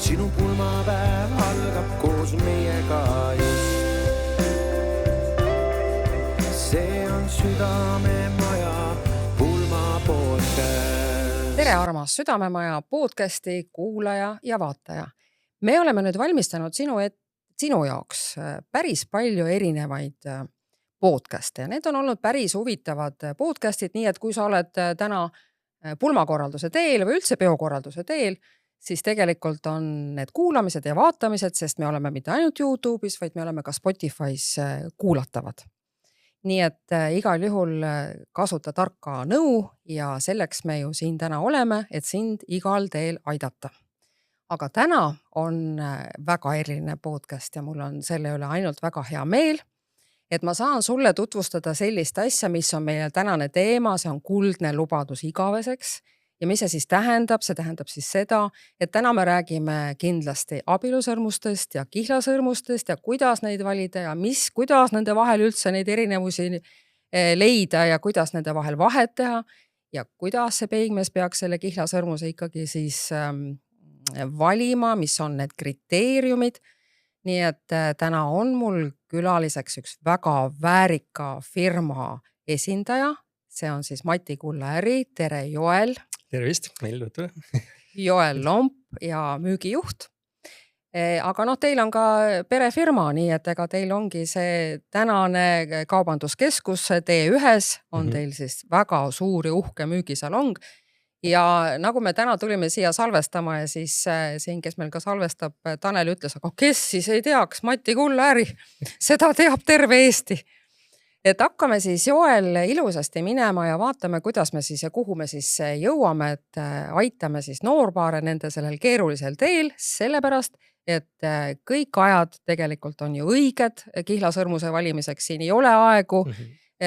sinu pulmapäev algab koos meiega just. See on Südamemaja Pulma podcast. Tere armas Südamemaja podcasti kuulaja ja vaataja. Me oleme nüüd valmistanud sinu jaoks päris palju erinevaid podcaste ja need on olnud päris huvitavad podcastid, nii et kui sa oled täna pulmakorralduse teel või üldse peokorralduse teel, siis tegelikult on need kuulamised ja vaatamised, sest me oleme mitte ainult YouTube'is, vaid me oleme ka Spotify's kuulatavad. Nii et igal juhul kasuta tarka nõu ja selleks me ju siin täna oleme, et sind igal teel aidata. Aga täna on väga eriline podcast ja mul on selle üle ainult väga hea meel, et ma saan sulle tutvustada sellist asja, mis on meie tänane teema, see on kuldne lubadus igaveseks. Ja mis see siis tähendab? See tähendab siis seda, et täna me räägime kindlasti abielusõrmustest ja kihlasõrmustest ja kuidas neid valida ja kuidas nende vahel üldse neid erinevusi leida ja kuidas nende vahel vahet teha ja kuidas see peigmees peaks selle kihlasõrmuse ikkagi siis valima, mis on need kriteeriumid. Nii et täna on mul külaliseks üks väga väärika firma esindaja. See on siis Mati Kulla-Äri. Tere, Joel! Tervist, meil tutvule. Joel Lomp ja müügijuht. Aga teil on ka perefirma, nii et ega teil ongi see tänane kaubanduskeskus T1 on teil siis väga suur ja uhke müügisalong. Ja nagu me täna tulime siia salvestama ja siis siin, kes meil ka salvestab, Tanel ütles, aga kes siis ei teaks Mati Kulla-Äri? Seda teab terve Eesti. Et hakkame siis Joel ilusasti minema ja vaatame, kuidas me siis ja kuhu me siis jõuame, et aitame siis noorpaare nende sellel keerulisel teel, sellepärast, et kõik ajad tegelikult on ju õiged kihlasõrmuse valimiseks, siin ei ole aegu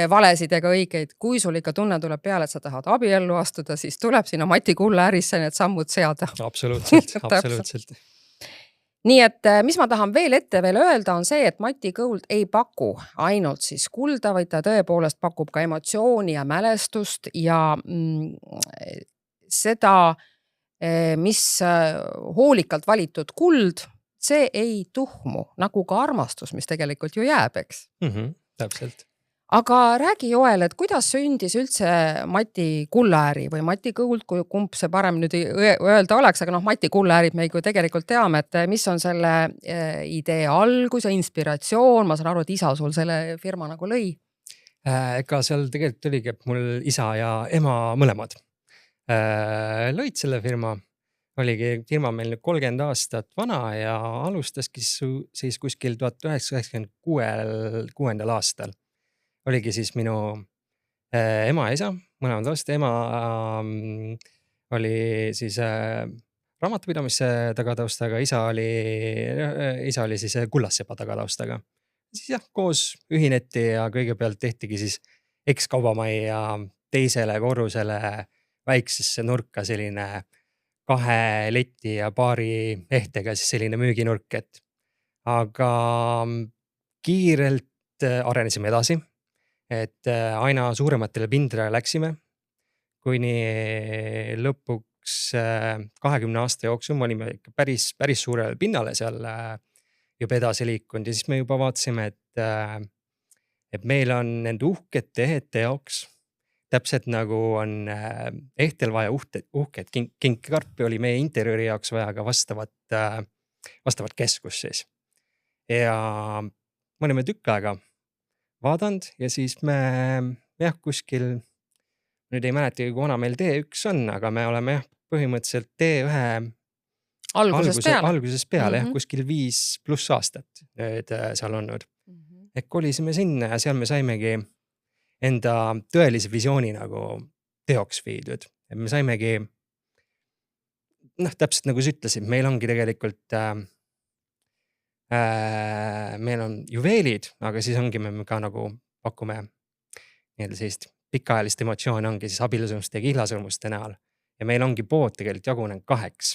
valesid ega õigeid. Kui sul ikka tunne tuleb peale, et sa tahad abiellu astuda, siis tuleb sinna Mati Kulla-Ärisse need sammud seada. Absoluutselt. Nii et mis ma tahan veel öelda on see, et Mati Gold ei paku ainult siis kulda, vaid ta tõepoolest pakub ka emotsiooni ja mälestust ja seda, mis hoolikalt valitud kuld, see ei tuhmu, nagu ka armastus, mis tegelikult ju jääb, eks? Täpselt. Aga räägi Joel, et kuidas sündis üldse Mati Kulla-Äri või Mati Gold, kui kumb see parem nüüd öelda oleks, aga Mati Kulla-Ärit me ju tegelikult teame, et mis on selle idee algus ja inspiratsioon, ma saan aru, et isa sul selle firma nagu lõi? Ega seal tegelikult oligi, et mul isa ja ema mõlemad lõid selle firma. Oligi firma meil nüüd 30 aastat vana ja alustaski siis kuskil 1996. aastal. Oligi siis minu ema ja isa, mõlemad vastu. Ema oli siis raamatupidamise tagataustaga, isa oli siis Kullassepa tagataustaga. Siis jah, koos ühineti ja kõigepealt tehtigi siis ekskaubamajja teisele korrusele väiksesse nurka selline 2 leti ja paari ehtega siis selline müüginurk. Aga kiirelt arenesime edasi. Et aina suurematele pindadele läksime, kuni lõpuks 20 aasta jooksul me olime päris suurele pinnale seal juba edasi liikunud ja siis me juba vaatasime, et meil on nende uhkete ehete jaoks, täpselt nagu on ehtel vaja uhket kinkekarpi, oli meie interjööri jaoks vaja ka vastavat keskus siis. Ja me olime tükk aega vaadanud ja siis me kuskil, nüüd ei mäleta, kui vana meil D1 on, aga me oleme põhimõtteliselt D1 alguses peale, kuskil 5+ aastat nüüd seal olnud. Et kolisime sinna ja seal me saimegi enda tõelise visiooni nagu teoks viidud. Et me saimegi, täpselt nagu sa ütlesid, meil ongi tegelikult meil on juveelid, aga siis ongi me ka nagu pakume sellist pikaajalist emotsiooni ongi siis abielusõrmuste ja kihlasõrmuste näol. Ja meil ongi pood tegelikult jagunenud 2.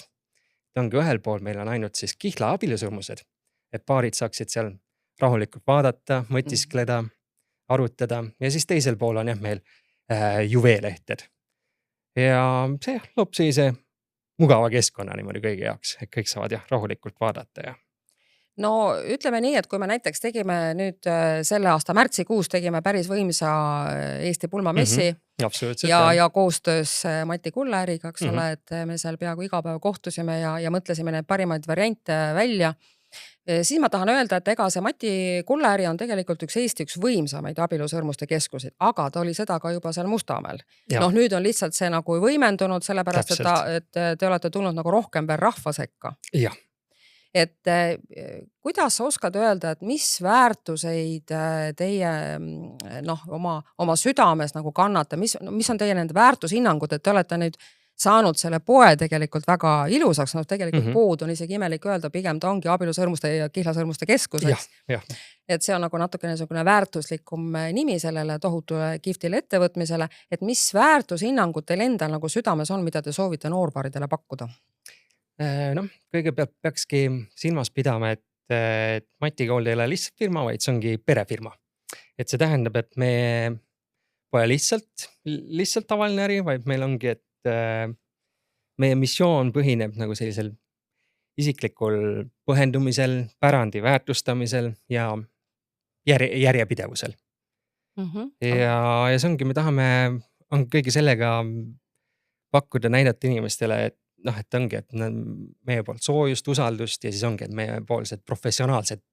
Ongi ühel pool meil on ainult siis kihla abielusõrmused, et paarid saaksid seal rahulikult vaadata, mõtiskleda, arutada ja siis teisel pool on meil juveelehted. Ja see loob sellise mugava keskkonna niimoodi kõigi jaoks, et kõik saavad rahulikult vaadata ja. No ütleme nii, et kui me näiteks tegime nüüd selle aasta märtsikuus tegime päris võimsa Eesti pulmamessi Absoluutselt. ja koostöös Mati Kulleäriga, eks ole, et me seal peaaegu iga päev kohtusime ja mõtlesime need parimaid variante välja. Siis ma tahan öelda, et ega see Mati Kulleäri on tegelikult üks Eesti üks võimsamaid abielusõrmuste keskuseid, aga ta oli seda ka juba seal Mustamäel. Noh, nüüd on lihtsalt see nagu võimendunud, sellepärast, et te olete tulnud nagu rohkem veel rahva sekka. Jah. Et kuidas oskad öelda, et mis väärtuseid teie oma südames nagu kannate, mis on teie nende väärtushinnangud, et te olete nüüd saanud selle poe tegelikult väga ilusaks, tegelikult pood on isegi imelik öelda, pigem ta ongi abielusõrmuste ja kihlasõrmuste keskuseks. Et see on nagu natukene niisugune väärtuslikum nimi sellele tohutule kihvtile ettevõtmisele, et mis väärtushinnangud teil endal nagu südames on, mida te soovite noorpaaridele pakkuda? Kõigepealt peakski silmas pidama, et Mati Kool ei ole lihtsalt firma, vaid see ongi perefirma. Et see tähendab, et me pole lihtsalt tavaline äri, vaid meil ongi, et meie missioon põhineb nagu sellisel isiklikul põhendumisel, pärandi väärtustamisel ja järjepidevusel. Ja see ongi, me tahame kõige sellega pakkuda näidata inimestele, et ongi, et meie poolt soojust, usaldust ja siis ongi, et meie poolsed professionaalsed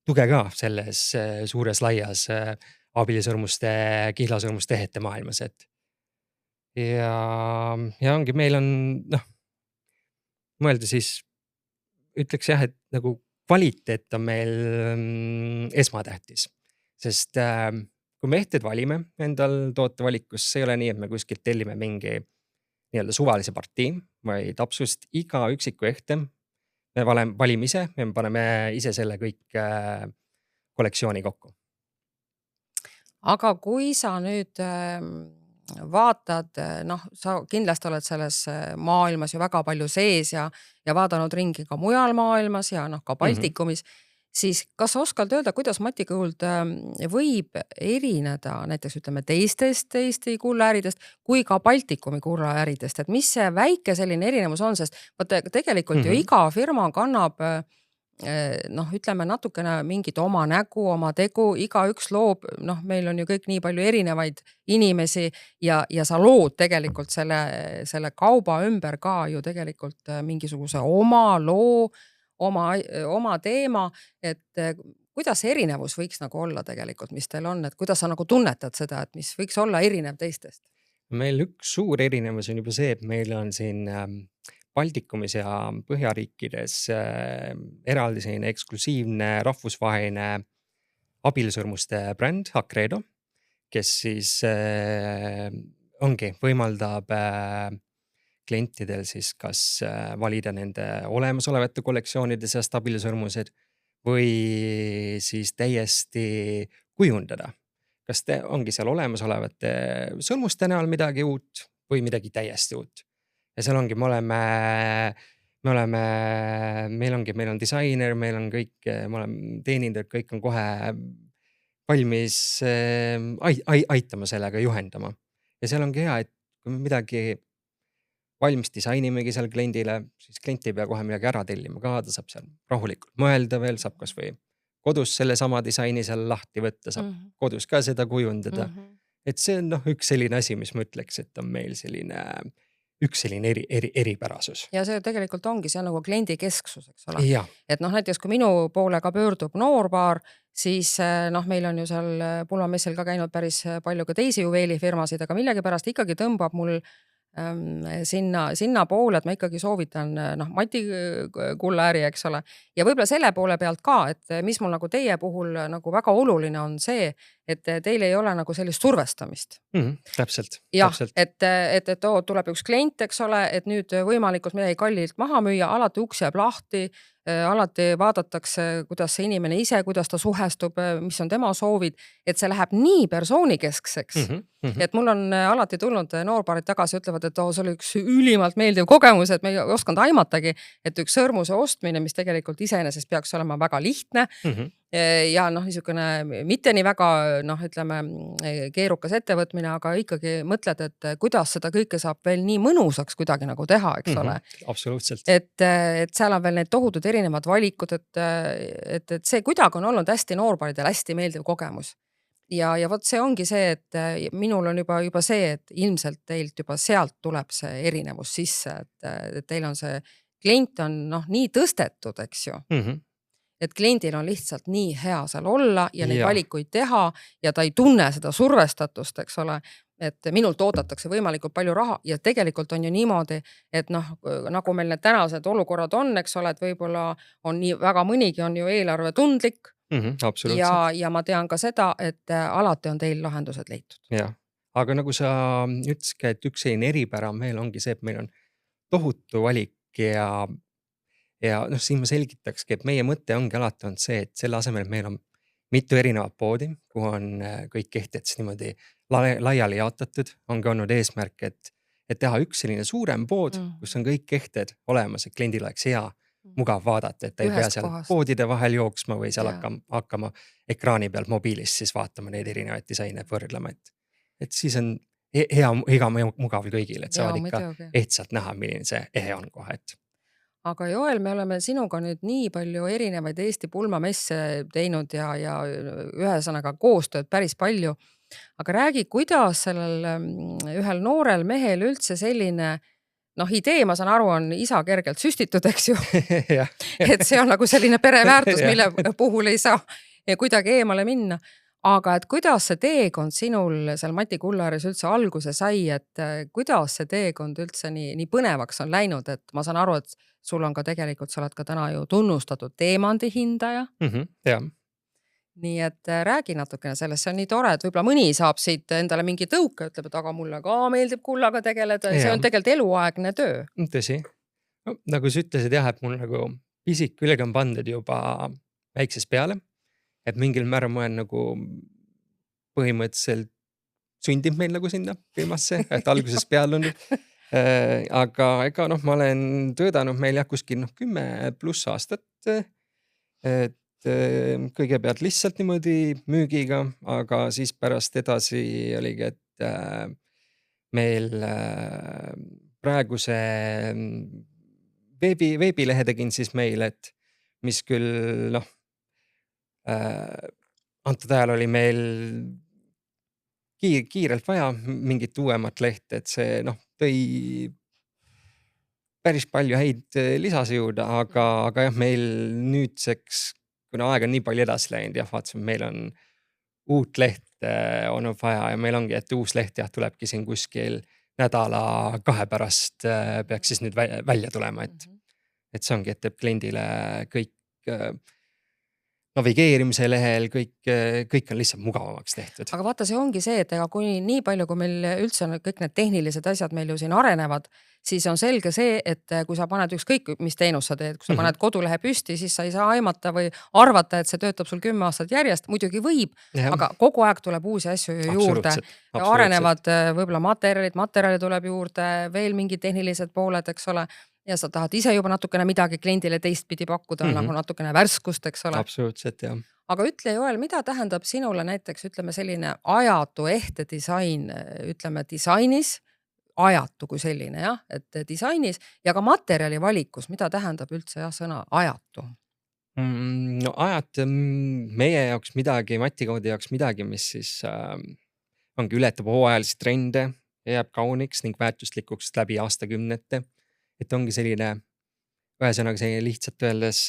tuge ka selles suures laias abielusõrmuste, kihlasõrmuste ehete maailmas. Ja ongi, meil on, mõelda siis, ütleks et nagu kvaliteet on meil esmatähtis, sest kui me ehted valime endal tootevalikus, see ei ole nii, et me kuskilt tellime mingi nii-öelda suvalise partii, vaid absoluutselt iga üksiku ehte me valime ise, me paneme ise selle kõik kollektsiooni kokku. Aga kui sa nüüd vaatad, sa kindlasti oled selles maailmas ju väga palju sees ja vaadanud ringi ka mujal maailmas ja ka Baltikumis, siis kas oskad öelda, kuidas Mati Kool võib erineda näiteks ütleme teistest Eesti kullaäridest kui ka Baltikumi kullaäridest, et mis see väike selline erinevus on, sest tegelikult ju iga firma kannab ütleme natukene mingit oma nägu, oma tegu, iga üks loob, meil on ju kõik nii palju erinevaid inimesi ja sa lood tegelikult selle kauba ümber ka ju tegelikult mingisuguse oma loo, oma teema, et kuidas see erinevus võiks nagu olla tegelikult, mis teil on, et kuidas sa nagu tunnetad seda, et mis võiks olla erinev teistest? Meil üks suur erinevus on juba see, et meil on siin Baltikumis ja Põhjariikides eraldi selline eksklusiivne rahvusvaheline abielusõrmuste bränd Acredo, kes siis ongi, võimaldab klientidel siis kas valida nende olemasolevate kollektsioonide seast abielusõrmused või siis täiesti kujundada. Kas ongi seal olemasolevate sõrmuste näol midagi uut või midagi täiesti uut. Ja seal ongi, meil on disainer, meil on kõik, me oleme teenindajad, kõik on kohe valmis aitama sellega, juhendama. Ja seal ongi hea, et kui me midagi valmis disainimegi seal kliendile, siis klient ei pea kohe midagi ära tellima ka, ta saab seal rahulikult mõelda veel, saab kas või kodus selle sama disaini seal lahti võtta, saab kodus ka seda kujundada. Et see on üks selline asi, mis ma ütleks, et on meil üks selline eripärasus. Ja see tegelikult ongi, see on nagu kliendi kesksus, eks ole. Ja. Et näiteks kui minu poole ka pöördub noorpaar, siis meil on ju seal pulmamessil ka käinud päris palju ka teisi juveelifirmasid, aga millegi pärast ikkagi tõmbab mul sinna poole, et ma ikkagi soovitan Mati Kulleäri, eks ole. Ja võib-olla selle poole pealt ka, et mis mul nagu teie puhul nagu väga oluline on see, et teil ei ole nagu sellist survestamist. Täpselt. Jah, et tuleb üks klient, eks ole, et nüüd võimalikult midagi kallilt maha müüa, alati uks jääb lahti, alati vaadatakse, kuidas see inimene ise, kuidas ta suhestub, mis on tema soovid, et see läheb nii persoonikeskseks, et mul on alati tulnud noorpaarid tagasi, ütlevad, et see oli üks ülimalt meeldiv kogemus, et me ei osanud aimatagi, et üks sõrmuse ostmine, mis tegelikult iseenesest peaks olema väga lihtne, ja noh, niisugune mitte nii väga ütleme keerukas ettevõtmine, aga ikkagi mõtled, et kuidas seda kõike saab veel nii mõnusaks kuidagi nagu teha, eks ole. Absoluutselt. Et seal on veel need tohutud erinevad valikud, et see kuidagi on olnud hästi noorparidel hästi meeldiv kogemus. Ja vot see ongi see, et minul on juba see, et ilmselt teilt juba sealt tuleb see erinevus sisse, et teil on see klient on nii tõstetud, eks ju. Et kliendil on lihtsalt nii hea seal olla ja neid valikuid teha ja ta ei tunne seda survestatust, eks ole, et minult oodatakse võimalikult palju raha ja tegelikult on ju niimoodi, et nagu meil need tänased olukorrad on, eks ole, et võib-olla on nii väga mõnigi on ju eelarve tundlik ja ma tean ka seda, et alati on teil lahendused leitud. Jah, aga nagu sa ütleski, et üks selline eripära meil ongi see, et meil on tohutu valik ja siin ma selgitakski, et meie mõte ongi alati olnud see, et selle asemel, et meil on mitu erinevat poodi, kuhu on kõik kehted niimoodi laiali jaotatud, ongi olnud eesmärk, et teha üks selline suurem pood, kus on kõik kehted olemas, et kliendil oleks hea, mugav vaadata, et ta ei pea seal poodide vahel jooksma või seal hakkama ekraani pealt mobiilist siis vaatama neid erinevaid disaine võrdlema, et siis on hea mugav kõigile, et saavad ikka ehtsalt näha, milline see ehe on kohe, Aga Joel, me oleme sinuga nüüd nii palju erinevaid Eesti pulmamesse teinud ja ühesõnaga koostööd päris palju. Aga räägi, kuidas sellel ühel noorel mehel üldse selline, idee, ma saan aru, on isa kergelt süstitud, eks ju. Et see on nagu selline pereväärtus, mille puhul ei saa kuidagi eemale minna. Aga et kuidas see teekond sinul seal Mati Kullares üldse alguse sai, et kuidas see teekond üldse nii põnevaks on läinud, et ma saan aru, et sul on ka tegelikult, sa oled ka täna ju tunnustatud teemandi hindaja. Jah. Nii et räägi natukene sellest, see on nii tore, et võib-olla mõni saab siit endale mingi tõuke, ütleb, et aga mulle ka meeldib kullaga tegeleda ja see on tegelikult eluaegne töö. Tõsi. Nagu sa ütlesid jah, et mul nagu pisik külge on pandud juba väiksest peale, et mingil määral ma olen nagu põhimõtteliselt sündib meil nagu sinna filmasse, et algusest peale on aga ega ma olen töödanud meil kuskil 10+ aastat, et kõigepealt lihtsalt niimoodi müügiga, aga siis pärast edasi oligi, et meil praeguse veebilehe tegin siis meil, et mis küll antud ajal oli meil kiirelt vaja mingit uuemat lehte, et see tõi päris palju häid lisasi juurde, aga jah, meil nüüdseks, kuna aeg on nii palju edasi läinud, vaatasime, meil on uut lehte olnud vaja ja meil ongi, et uus leht tulebki siin kuskil nädala 2 pärast peaks siis nüüd välja tulema, et see ongi, et teeb kliendile kõik navigeerimise lehel, kõik on lihtsalt mugavamaks tehtud. Aga vaata, see ongi see, et ega kui nii palju, kui meil üldse on kõik need tehnilised asjad meil ju siin arenevad, siis on selge see, et kui sa paned ükskõik, mis teenus sa teed, kui sa paned kodulehe püsti, siis sa ei saa aimata või arvata, et see töötab sul 10 aastat järjest, muidugi võib, aga kogu aeg tuleb uusi asju juurde. Arenevad võib-olla materjali tuleb juurde, veel mingid tehnilised pooled, eks ole. Ja sa tahad ise juba natukene midagi kliendile teistpidi pakkuda, nagu natukene värskust, eks ole. Absoluutselt, jah. Aga ütle, Joel, mida tähendab sinule näiteks, ütleme selline ajatu ehte disain, ütleme disainis, ajatu kui selline, et disainis ja ka materjali valikus, mida tähendab üldse sõna ajatu? Ajatu meie jaoks midagi, Mati Koodi jaoks midagi, mis siis ongi ületab hooajalisi trende, jääb kauniks ning väärtuslikuks läbi aastakümnete. Et ongi selline, ühesõnaga selline lihtsalt öeldes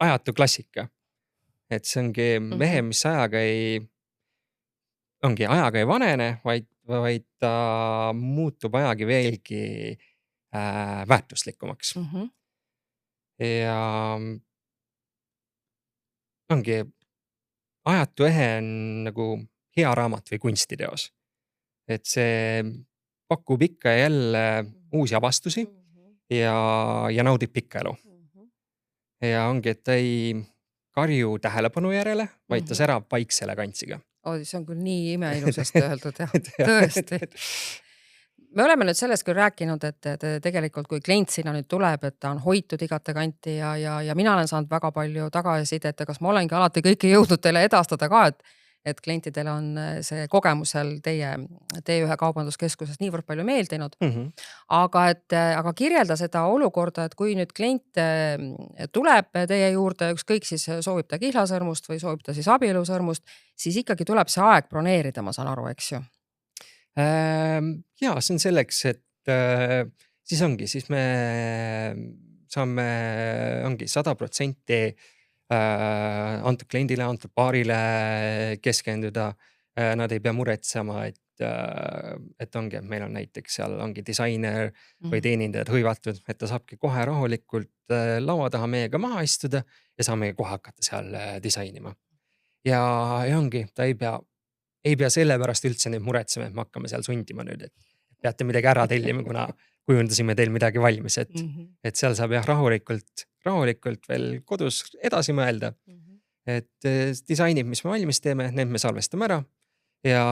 ajatu klassika. Et see ongi mehe, mis ajaga ei vanene, vaid ta muutub ajagi veelgi väärtuslikumaks. Ja ongi ajatu ehe on nagu hea raamat või kunstiteos. Et see pakub ikka ja jälle uusi avastusi ja naudib pikka elu. Ja ongi, et ta ei karju tähelepanu järele, vaid ta särab vaikse elegantsiga. See on küll nii imeilusasti öeldud, tõesti. me oleme nüüd sellest küll rääkinud, et tegelikult kui klient sinna nüüd tuleb, et ta on hoitud igate kanti ja mina olen saanud väga palju tagasisidet, kas ma olengi alati kõike jõudnud teile edastada ka, et klientidele on see kogemusel teie T1 kaubanduskeskuses niivõrd palju meeldinud. Aga kirjelda seda olukorda, et kui nüüd klient tuleb teie juurde, ükskõik siis soovib ta kihlasõrmust või soovib ta siis abielusõrmust, siis ikkagi tuleb see aeg broneerida, ma saan aru, eks ju? Ja see on selleks, et siis ongi, siis me saame, ongi 100% antud kliendile, antud paarile keskenduda. Nad ei pea muretsema, et ongi, et meil on näiteks seal ongi disainer või teenindajad hõivatud, et ta saabki kohe rahulikult laua taha meiega maha istuda ja saame kohe hakata seal disainima. Ja ongi, ta ei pea selle pärast üldse nüüd muretsema, et me hakkame seal sundima nüüd, et peate midagi ära tellima, kuna kujundasime teil midagi valmis, et seal saab jah rahulikult veel kodus edasi mõelda, et disainid, mis me valmis teeme, need me salvestame ära ja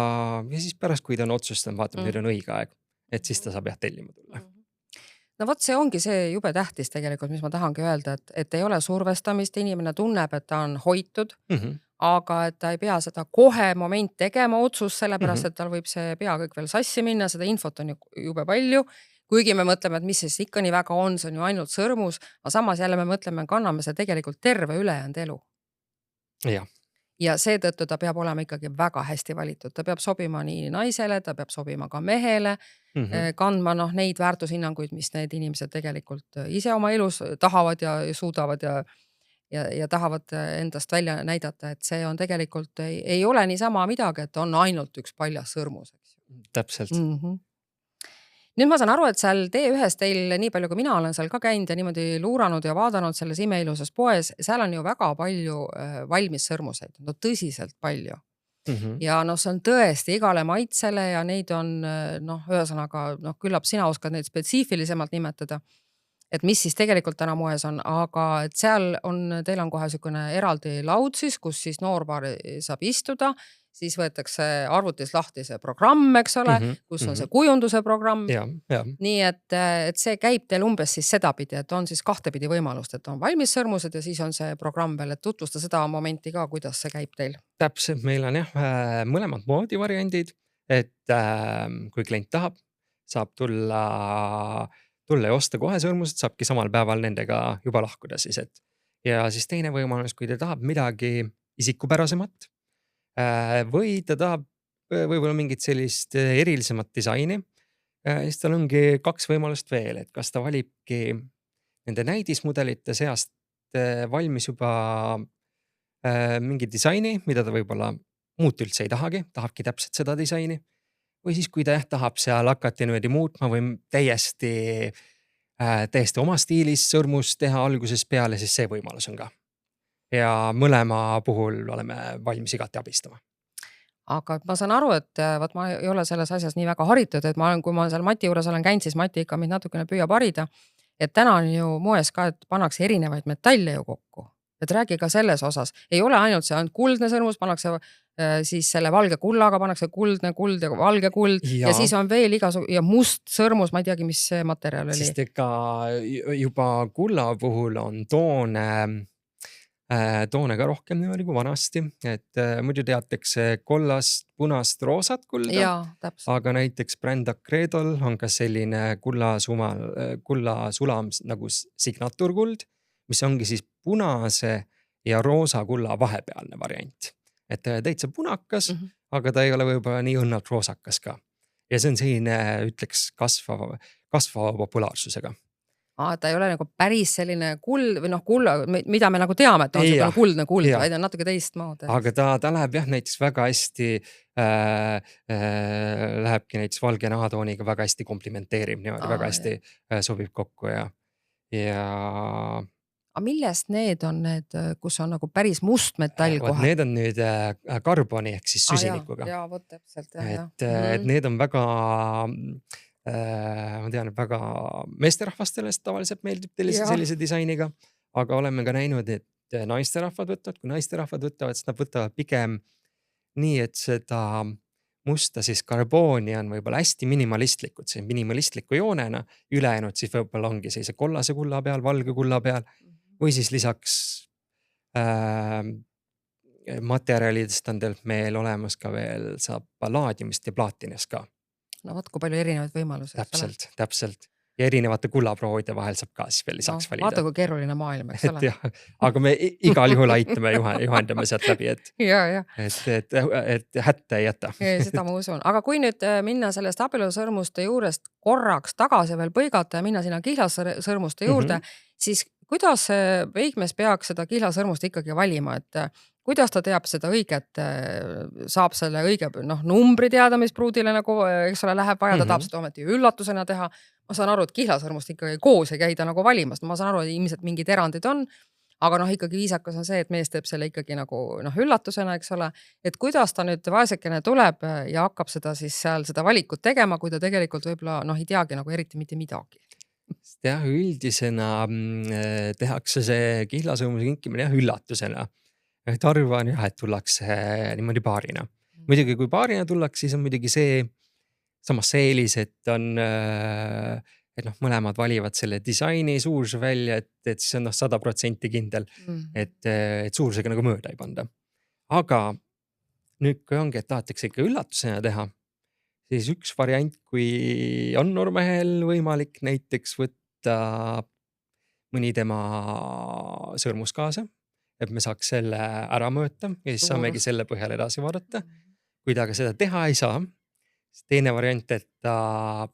siis pärast, kui ta on otsustanud, vaatame, nüüd on õige aeg, et siis ta saab jah tellima tulla. No vot, see ongi see jube tähtis tegelikult, mis ma tahangi öelda, et ei ole survestamist, inimene tunneb, et ta on hoitud, aga et ta ei pea seda kohe moment tegema otsus, sellepärast, et tal võib see pea kõik veel sassi minna, seda infot on jube palju, kuigi me mõtleme, et mis siis ikka nii väga on, see on ju ainult sõrmus, aga samas jälle me mõtleme, kanname see tegelikult terve ülejäänud elu. Ja seetõttu ta peab olema ikkagi väga hästi valitud, ta peab sobima nii naisele, ta peab sobima ka mehele, kandma neid väärtushinnanguid, mis need inimesed tegelikult ise oma elus tahavad ja suudavad ja tahavad endast välja näidata, et see on tegelikult, ei ole niisama midagi, et on ainult üks paljas sõrmus. Täpselt. Nüüd ma saan aru, et seal T1-s teil, nii palju kui mina olen seal ka käinud ja niimoodi luuranud ja vaadanud selles imeilusas poes, seal on ju väga palju valmis sõrmuseid, no tõsiselt palju. Ja see on tõesti igale maitsele ja neid on, ühesõnaga, küllap sina oskad neid spetsiifilisemalt nimetada, et mis siis tegelikult täna moes on, aga et seal teil on kohe niisugune eraldi laud siis, kus siis noorpaar saab istuda, siis võetakse arvutis lahti see programm, eks ole, kus on see kujunduse programm. Nii et see käib teil umbes siis sedapidi, et on siis kahtepidi võimalust, et on valmis sõrmused ja siis on see programm veel, et tutvusta seda momenti ka, kuidas see käib teil. Täpselt, meil on mõlemad moodi variandid, et kui klient tahab, saab tulla ja osta kohe sõrmused, saabki samal päeval nendega juba lahkuda siis, ja siis teine võimalus, kui ta tahab midagi isikupärasemat või ta tahab võib-olla mingit sellist erilisemat disaini, siis tal ongi 2 võimalust veel, et kas ta valibki nende näidismudelite seast valmis juba mingi disaini, mida ta võib-olla muud üldse ei tahabki täpselt seda disaini. Või siis, kui ta tahab seal hakati niimoodi muutma või täiesti oma stiilis sõrmus teha alguses peale, siis see võimalus on ka. Ja mõlema puhul oleme valmis igati abistama. Aga ma saan aru, et ma ei ole selles asjas nii väga haritud, et kui ma seal Mati juures olen käinud, siis Mati ikka mind natukene püüab harida, et täna on ju moes ka, et pannakse erinevaid metalle ju kokku. Et räägi ka selles osas. Ei ole ainult see kuldne sõrmus, pannakse siis selle valge kullaga, pannakse kuldne kuld ja valge kuld ja siis on veel ja must sõrmus, ma ei teagi, mis see materjal oli. Sest ega juba kulla puhul on toone ka rohkem niimoodi kui vanasti, et muidu teatakse kollast, punast, roosat kulda, aga näiteks bränd Acredol on ka selline kulla sulam nagu signaturkuld, mis ongi siis punase ja roosa kulla vahepealne variant. Et täitsa punakas, aga ta ei ole võib-olla nii õnnalt roosakas ka. Ja see on selline, ütleks, kasvava populaarsusega. Ta ei ole nagu päris selline kuld, või kulla, mida me nagu teame, et on selline kuldne kuld, vaid on natuke teist moodi. Aga ta läheb jah näiteks väga hästi, lähebki näiteks valge nahatooniga väga hästi komplimenteerib, väga hästi sobib kokku ja aga millest need on need, kus on nagu päris must metall kohe? Need on nüüd karboni ehk siis süsinikuga. Jaa, võt täpselt. Et need on väga, ma tean, väga meesterahvastele tavaliselt meeldib sellise disainiga, aga oleme ka näinud, et naisterahvad võtavad, kui naisterahvad võtavad, siis nad võtavad pigem nii, et seda musta siis karbooni on võib-olla hästi minimalistlikud, see minimalistliku joonena, ülejäänud siis võib-olla ongi sellise kollase kulla peal, valge kulla peal või siis lisaks materjalidest on teil meil olemas ka veel, saab palaadiumist ja plaatinast ka. No vot, kui palju erinevaid võimalusi. Täpselt. Ja erinevate kullaproovide vahel saab ka siis veel lisaks valida. Vaata, kui keeruline maailm, eks ole. Aga me igal juhul aitame, juhendame sealt läbi, et hätta ei jäta. Seda ma usun. Aga kui nüüd minna sellest abielusõrmuste juurest korraks tagasi veel põigata ja minna sinna kihlasõrmuste juurde, siis kuidas veikmees peaks seda kihlasõrmust ikkagi valima, et kuidas ta teab seda õiget, saab selle õige numbri teada, mis pruudile nagu, eks ole, läheb vaja, ta tahab seda ometi üllatusena teha. Ma saan aru, et kihlasõrmust ikkagi koos ei käida nagu valimas. Ma saan aru, et ilmselt mingid erandid on, aga ikkagi viisakas on see, et mees teeb selle ikkagi nagu üllatusena, eks ole. Et kuidas ta nüüd vaesekene tuleb ja hakkab seda siis seal seda valikut tegema, kui ta tegelikult võib-olla ei teagi nagu eriti mitte midagi. Jah, üldisena tehakse see kihlasõrmuse kinkimine üllatusena. Et arvan jah, et tullakse niimoodi paarina. Muidugi kui paarina tullakse, siis on muidugi see samas see eelis, et on, et mõlemad valivad selle disaini suuruse välja, et siis on 100% kindel, et suurusega nagu mööda ei panda. Aga nüüd, kui ongi, et tahetakse ikka üllatusena teha, siis üks variant, kui on noormehel võimalik näiteks võtta mõni tema sõrmus kaasa, et me saaks selle ära mõõta ja siis saamegi selle põhjal edasi vaadata. Kui ta aga seda teha ei saa, siis teine variant, et ta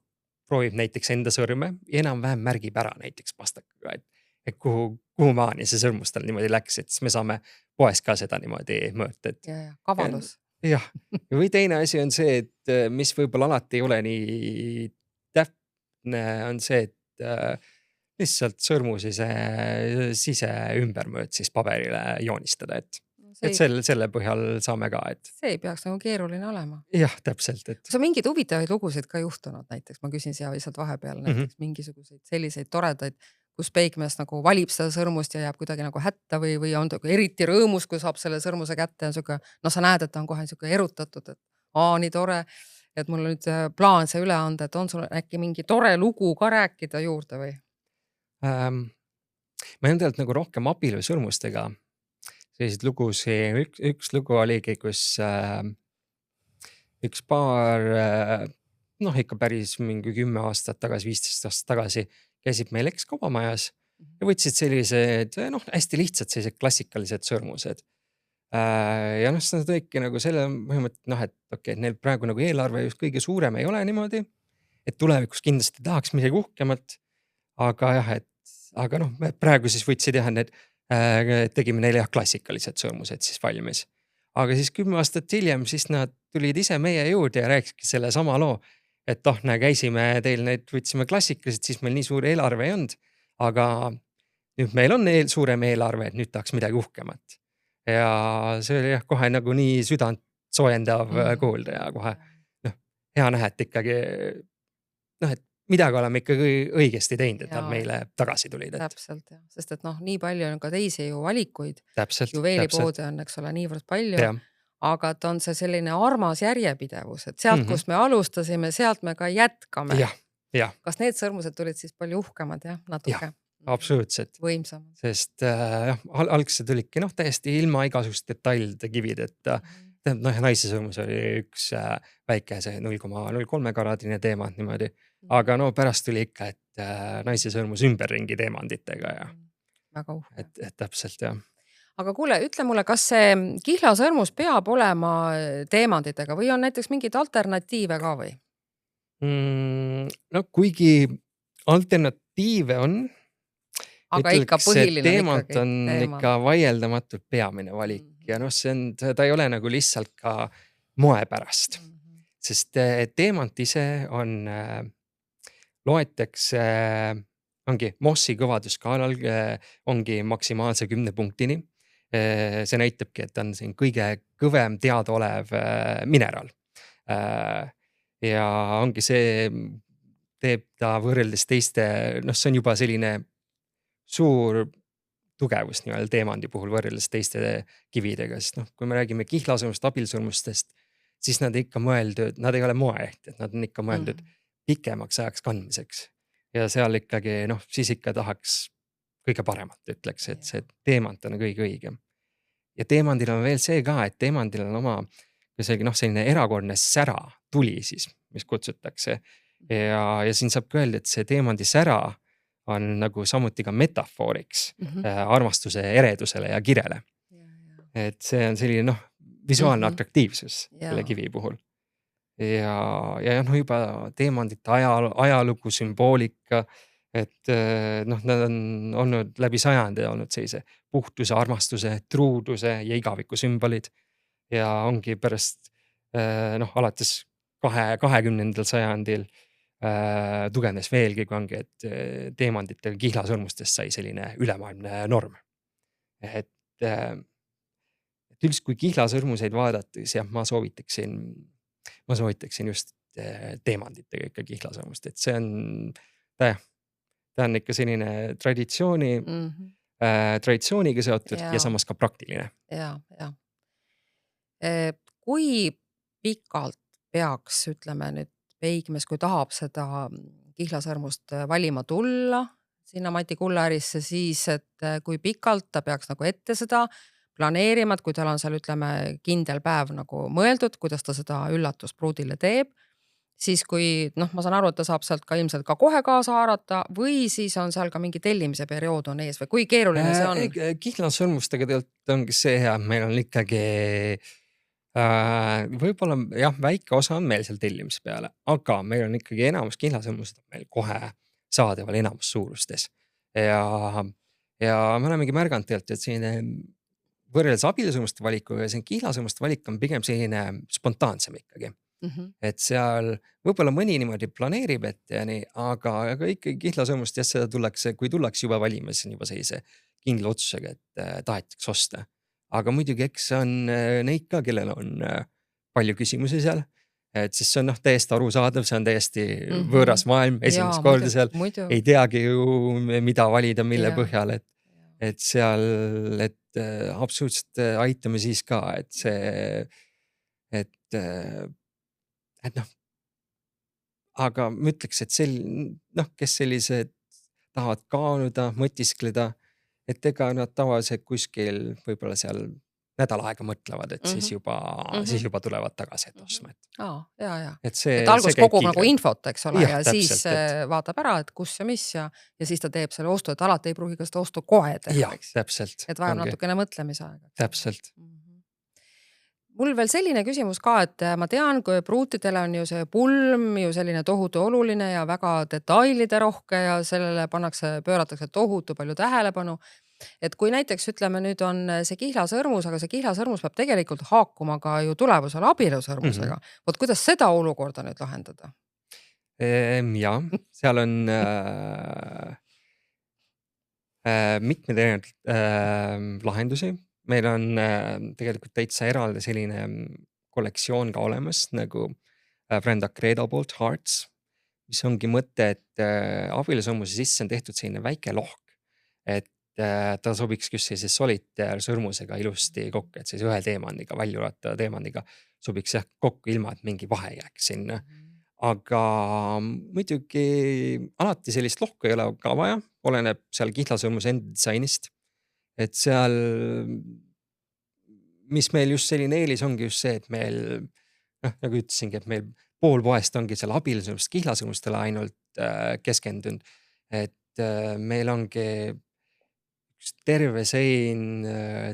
proovib näiteks enda sõrme ja enam-vähem märgib ära näiteks pastakaga, et kuhu maani see sõrmus tal niimoodi läks, et siis me saame poes ka seda niimoodi mõõta. Kavandus. Jah, või teine asi on see, et mis võib-olla alati ei ole nii täpne, on see, et lihtsalt sõrmusi see sise ümbermööd siis paberile joonistada, et selle põhjal saame ka, et see ei peaks nagu keeruline olema. Jah, täpselt. Kas on mingeid huvitavaid lugusid ka juhtunud näiteks? Ma küsin siia lihtsalt vahepeal näiteks mingisuguseid selliseid toredaid, kus peikmees nagu valib seda sõrmust ja jääb kuidagi nagu hätta või on ta eriti rõõmus, kui saab selle sõrmuse kätte ja sa näed, et ta on kohe erutatud, et nii tore, et mul nüüd plaan see üle anda, et on sul äkki mingi tore lugu ka rääkida juurde või? Ma olen tegelikult nagu rohkem abielusõrmustega selliseid lugusi, üks lugu oligi, kus üks paar, ikka päris mingi 10 aastat tagasi, 15 aastat tagasi käisid meil ekskaubamajas ja võtsid sellised, hästi lihtsad sellised klassikalised sõrmused. Ja see tõiki nagu selle põhimõtte, et okei, neil praegu nagu eelarve just kõige suurem ei ole niimoodi, et tulevikus kindlasti tahaks midagi uhkemat. Aga jah, aga me praegu siis võtsid need, tegime neile klassikalised sõrmused siis valmis. Aga siis 10 aastat hiljem siis nad tulid ise meie juurde ja rääkiski selle sama loo, et käisime teil need, võtsime klassikalised, siis meil nii suur eelarve ei olnud, aga nüüd meil on suurem eelarve, et nüüd tahaks midagi uhkemat. Ja see oli kohe nagu nii südant soojendav kuulda ja kohe hea näha, et ikkagi et midagi oleme ikkagi õigesti teinud, et nad meile tagasi tulid. Täpselt, jah. Sest et nii palju on ka teisi ju valikuid. Täpselt. Juveelipoode on, eks ole, niivõrd palju. Aga et on see selline armas järjepidevus, et sealt, kus me alustasime, sealt me ka jätkame. Ja. Kas need sõrmused tulid siis palju uhkemad, natuke? Absoluutselt. Võimsamad. Sest algselt olidki täiesti ilma igasugust detailide kivid, et naise sõrmus oli üks väike see 0,03 karaadine teemant niimoodi. Aga pärast tuli ikka, et naise sõrmus ümberringi teemanditega ja väga uhke. Et täpselt, jah. Aga kuule, ütle mulle, kas see kihlasõrmus peab olema teemanditega või on näiteks mingid alternatiive ka või? Kuigi alternatiive on, aga ikka põhiline teemant on ikka vaieldamatult peamine valik ja ta ei ole nagu lihtsalt ka moe pärast. Sest teemant ise on, loetakse, ongi Mossi kõvaduskaalal, ongi maksimaalse 10 punktini. See näitabki, et on siin kõige kõvem teadaolev mineraal. Ja ongi see, teeb ta võrreldes teiste, see on juba selline suur tugevus teemandi puhul võrreldes teiste kividega, sest kui me räägime kihlasõrmust, abielusõrmustest, siis nad ikka mõeldud, nad ei ole moeehted, nad on ikka mõeldud pikemaks ajaks kandmiseks. Ja seal ikkagi, siis ikka tahaks kõige paremat, ütleks, et see teemant on kõige õigem. Ja teemandil on veel see ka, et teemandil on oma selline erakordne sära, tuli siis, mis kutsutakse. Ja siin saab ka öelda, et see teemandi sära on nagu samuti ka metafooriks armastuse eredusele ja kirele. Et see on selline visuaalne atraktiivsus selle kivi puhul. Ja juba teemandite ajalugu, sümboolika, et nad on olnud läbi sajandi olnud sellise puhtuse, armastuse, truuduse ja igaviku sümbolid. Ja ongi pärast alates 20. sajandil tugevnes veelgi, kui ongi, et teemanditel kihlasõrmustest sai selline ülemaailmne norm. Et üldse, kui kihlasõrmuseid vaadates, jah, ma soovitaksin just teemanditega ikka kihlasõrmust, et see on, ta on ikka selline traditsiooniga seotud ja samas ka praktiline. Ja. Kui pikalt peaks, ütleme nüüd Peigmees, kui tahab seda kihlasõrmust valima tulla sinna Mati Kullaärisse, siis, et kui pikalt ta peaks nagu ette seda planeerima, et kui tal on seal, ütleme, kindel päev nagu mõeldud, kuidas ta seda üllatust pruudile teeb, siis kui, ma saan aru, et ta saab sealt ka ilmselt ka kohe kaasa haarata või siis on seal ka mingi tellimise periood on ees või kui keeruline see on? Kihlasõrmustega tegelikult ongi see hea, meil on ikkagi võib-olla jah, väike osa on meil seal tellimise peale, aga meil on ikkagi enamus kihlasõrmused meil kohe saadaval enamus suurustes. Ja me olemegi märganud tegelikult, et selline võrreldes abielusõrmuste valikuga ja see kihlasõrmuste valik on pigem selline spontaansem ikkagi. Et seal võib-olla mõni niimoodi planeerib ette ja nii, aga ikkagi kihlasõrmust jah, seda tullakse, kui tullakse juba valima, siis on juba sellise kindla otsusega, et tahetakse osta. Aga muidugi eks on neid ka, kellel on palju küsimusi seal, et siis see on täiesti arusaadav, see on täiesti võõras maailm, esimest korda seal, ei teagi ju, mida valida, mille põhjal, et seal, et absoluutselt aitame siis ka, et see, et aga ma ütleks, et kes sellised tahavad kaanuda, mõtiskleda, et ega nad tavaliselt kuskil võib-olla seal nädal aega mõtlevad, et siis juba tulevad tagasi, et ostma. Et algus kogub nagu infot, eks ole, ja siis vaatab ära, et kus ja mis ja siis ta teeb selle ostu, et alati ei pruugi ka seda ostu kohe teha. Jah, täpselt. Et vajab natukene mõtlemisaega. Täpselt. Mul veel selline küsimus ka, et ma tean, kui pruutidele on ju see pulm ju selline tohutu oluline ja väga detailide rohke ja sellele pööratakse tohutu palju tähelepanu. Et kui näiteks ütleme nüüd on see kihlasõrmus, aga see kihlasõrmus peab tegelikult haakuma ka ju tulevusele abielusõrmusega. Vot kuidas seda olukorda nüüd lahendada? Ja, seal on mitmed erinevad lahendusi. Meil on tegelikult täitsa eraldi selline kollektsioon ka olemas nagu Brenda Credo poolt Hearts, mis ongi mõte, et abielusõrmuse sisse on tehtud selline väike lohk, et ta sobiks just sellise solitäärsõrmusega ilusti kokku, et siis ühe teemandiga, väljulata teemandiga sobiks jah kokku ilma, et mingi vahe jääks sinna. Aga muidugi alati sellist lohku ei ole ka vaja, oleneb seal kihlasõrmuse enda disainist. Et seal, mis meil just selline eelis ongi just see, et meil, nagu ütlesingi, et meil pool poest ongi seal abielusõrmust kihlasõrmustele ainult keskendunud. Et meil ongi terve sein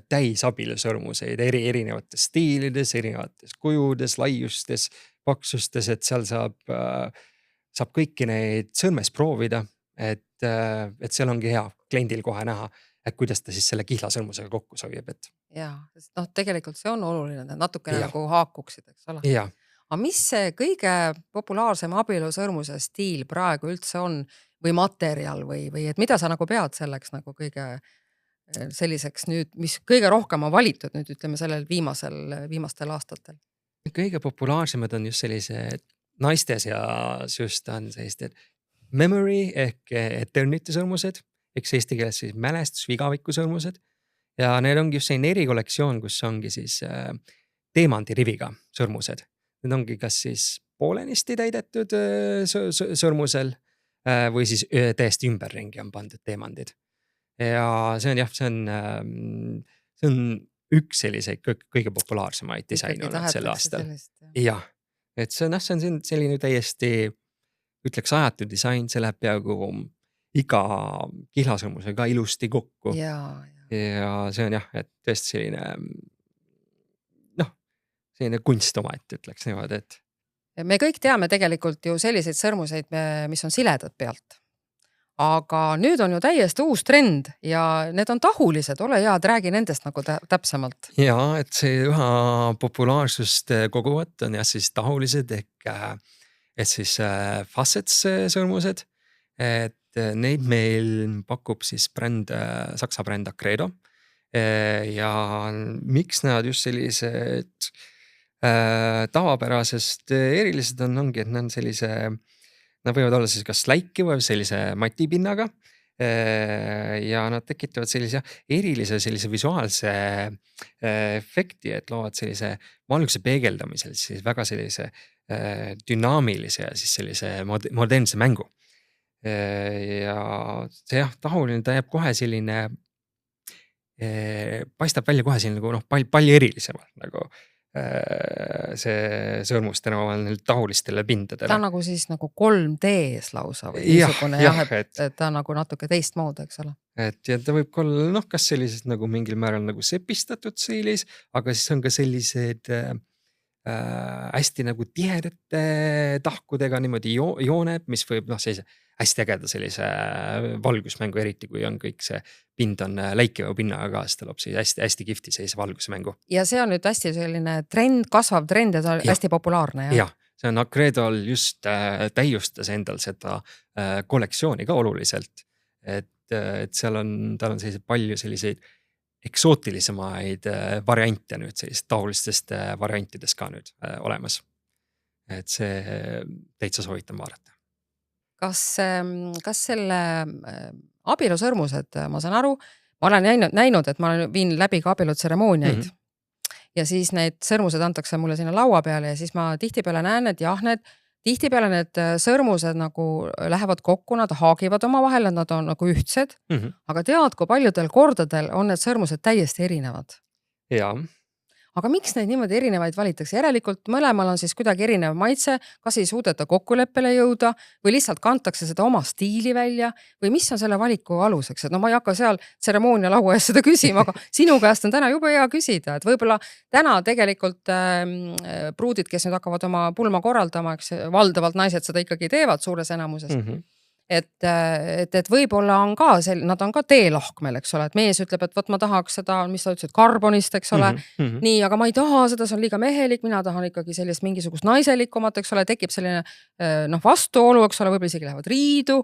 täis abielusõrmuseid erinevates stiilides, erinevates kujudes, laiustes, paksustes, et seal saab kõiki neid sõrmes proovida, et seal ongi hea kliendil kohe näha, et kuidas ta siis selle kihlasõrmusega kokku sobib. Jaa, sest tegelikult see on oluline, et natukene nagu haakuksid, eks ole. Jaa. Aga mis see kõige populaarsem abielusõrmuse stiil praegu üldse on või materjal või et mida sa nagu pead selleks nagu kõige selliseks nüüd, mis kõige rohkem on valitud nüüd ütleme sellel viimastel aastatel? Kõige populaarsemad on just sellised naiste seas just on sellised memory ehk eternity sõrmused, eks eesti keeles siis mälestus või igaviku sõrmused. Ja need ongi just selline erikollektsioon, kus ongi siis teemandi riviga sõrmused. need ongi kas siis poolenisti täidetud sõrmusel või siis täiesti ümberringi on pandud teemandid. Ja see on üks selliseid kõige populaarsemaid disaine olnud sel aastal. Jah, et see on selline täiesti, ütleks ajatu disain, see läheb peaaegu iga kihlasõrmusega ilusti kokku. Ja see on et tõesti selline kunst omaette, ütleks niimoodi, et. Me kõik teame tegelikult ju selliseid sõrmuseid, mis on siledad pealt. Aga nüüd on ju täiesti uus trend ja need on tahulised, ole hea, et räägi nendest nagu täpsemalt. Ja, et see üha populaarsust koguvat on siis tahulised et siis facets sõrmused, et neid meil pakub siis saksa bränd Acredo ja miks nad just sellised tavapärasest erilised ongi, et nad on nad võivad olla siis kas läiki või sellise matipinnaga ja nad tekitavad sellise erilise sellise visuaalse efekti, et loovad sellise valguse peegeldamisel siis väga sellise dünaamilise ja siis sellise modernse mängu. Ja see tahuline, ta jääb kohe selline, paistab välja kohe selline nagu palju erilisemalt nagu see sõrmus tänu tahulistele pindadele. Ta on nagu siis nagu 3D-s lausa või niisugune et ta on nagu natuke teistmoodi, eks ole. Et ja ta võib olla kas sellised nagu mingil määral nagu sepistatud stiilis, aga siis on ka sellised hästi nagu tihedate tahkudega niimoodi jooned, mis võib sellise hästi ägeda sellise valgusmängu, eriti kui on kõik see pind on läikiva pinnaga ka, siis ta loob hästi kihvti sellise valgusmängu. Ja see on nüüd hästi selline trend, kasvav trend ja ta on hästi populaarne. Ja, see on Acredol just täiustas endal seda kollektsiooni ka oluliselt, et tal on selliseid palju selliseid eksootilisemaid variante nüüd sellist tahulistest variantidest ka nüüd olemas. Et see täitsa soovitan vaadata. Kas selle abielusõrmused, ma saan aru, ma olen näinud, et ma viin läbi ka abielutseremooniaid ja siis need sõrmused antakse mulle sinna laua peale ja siis ma tihtipeale näen, et tihtipeale need sõrmused nagu lähevad kokku, nad haagivad oma vahel, nad on nagu ühtsed, aga tead, kui paljudel kordadel on need sõrmused täiesti erinevad. Jaa. Aga miks neid niimoodi erinevaid valitakse? Järelikult mõlemal on siis kuidagi erinev maitse, kas ei suudeta kokkuleppele jõuda või lihtsalt kantakse seda oma stiili välja või mis on selle valiku aluseks? Et ma ei hakka seal tseremoonia laua ees seda küsima, aga sinu käest on täna juba hea küsida, et võib-olla täna tegelikult pruudid, kes nüüd hakkavad oma pulma korraldama, eks valdavalt naised seda ikkagi teevad suures enamuses. Et võib-olla on ka nad on ka teelahkmel, eks ole, et mees ütleb, et võt ma tahaks seda, mis sa ütlesid, karbonist, eks ole, nii, aga ma ei taha seda, see on liiga mehelik, mina tahan ikkagi sellist mingisugust naiselikumat, eks ole, tekib selline vastuolu, eks ole, võib-olla isegi lähevad riidu,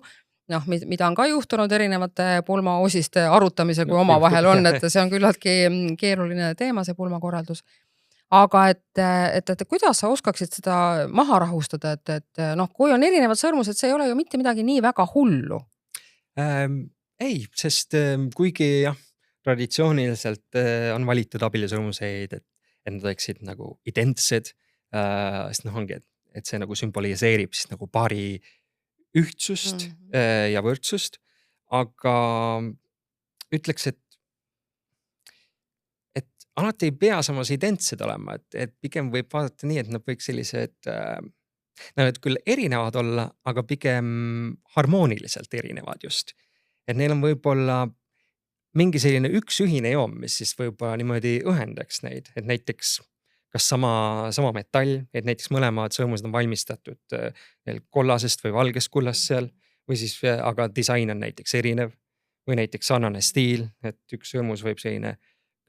mida on ka juhtunud erinevate pulmaosiste arutamisel, kui oma vahel on, et see on küllaltki keeruline teema, see pulmakorraldus. Aga et kuidas sa oskaksid seda maha rahustada, et kui on erinevad sõrmused, see ei ole ju mitte midagi nii väga hullu? Ei, sest kuigi traditsiooniliselt on valitud abielusõrmuseid, et nad oleksid nagu identsed, sest ongi, et see nagu sümboliseerib siis nagu paari ühtsust ja võrdsust, aga ütleks, et alati ei pea samas identsed olema, et pigem võib vaadata nii, et nad võiks sellised, nad küll erinevad olla, aga pigem harmooniliselt erinevad just. Et neil on võib-olla mingi selline üks ühine joom, mis siis võib-olla niimoodi ühendaks neid, et näiteks kas sama metall, et näiteks mõlemad sõrmused on valmistatud kollasest või valgest kullast seal, või siis aga disain on näiteks erinev või näiteks sarnane stiil, et üks sõrmus võib selline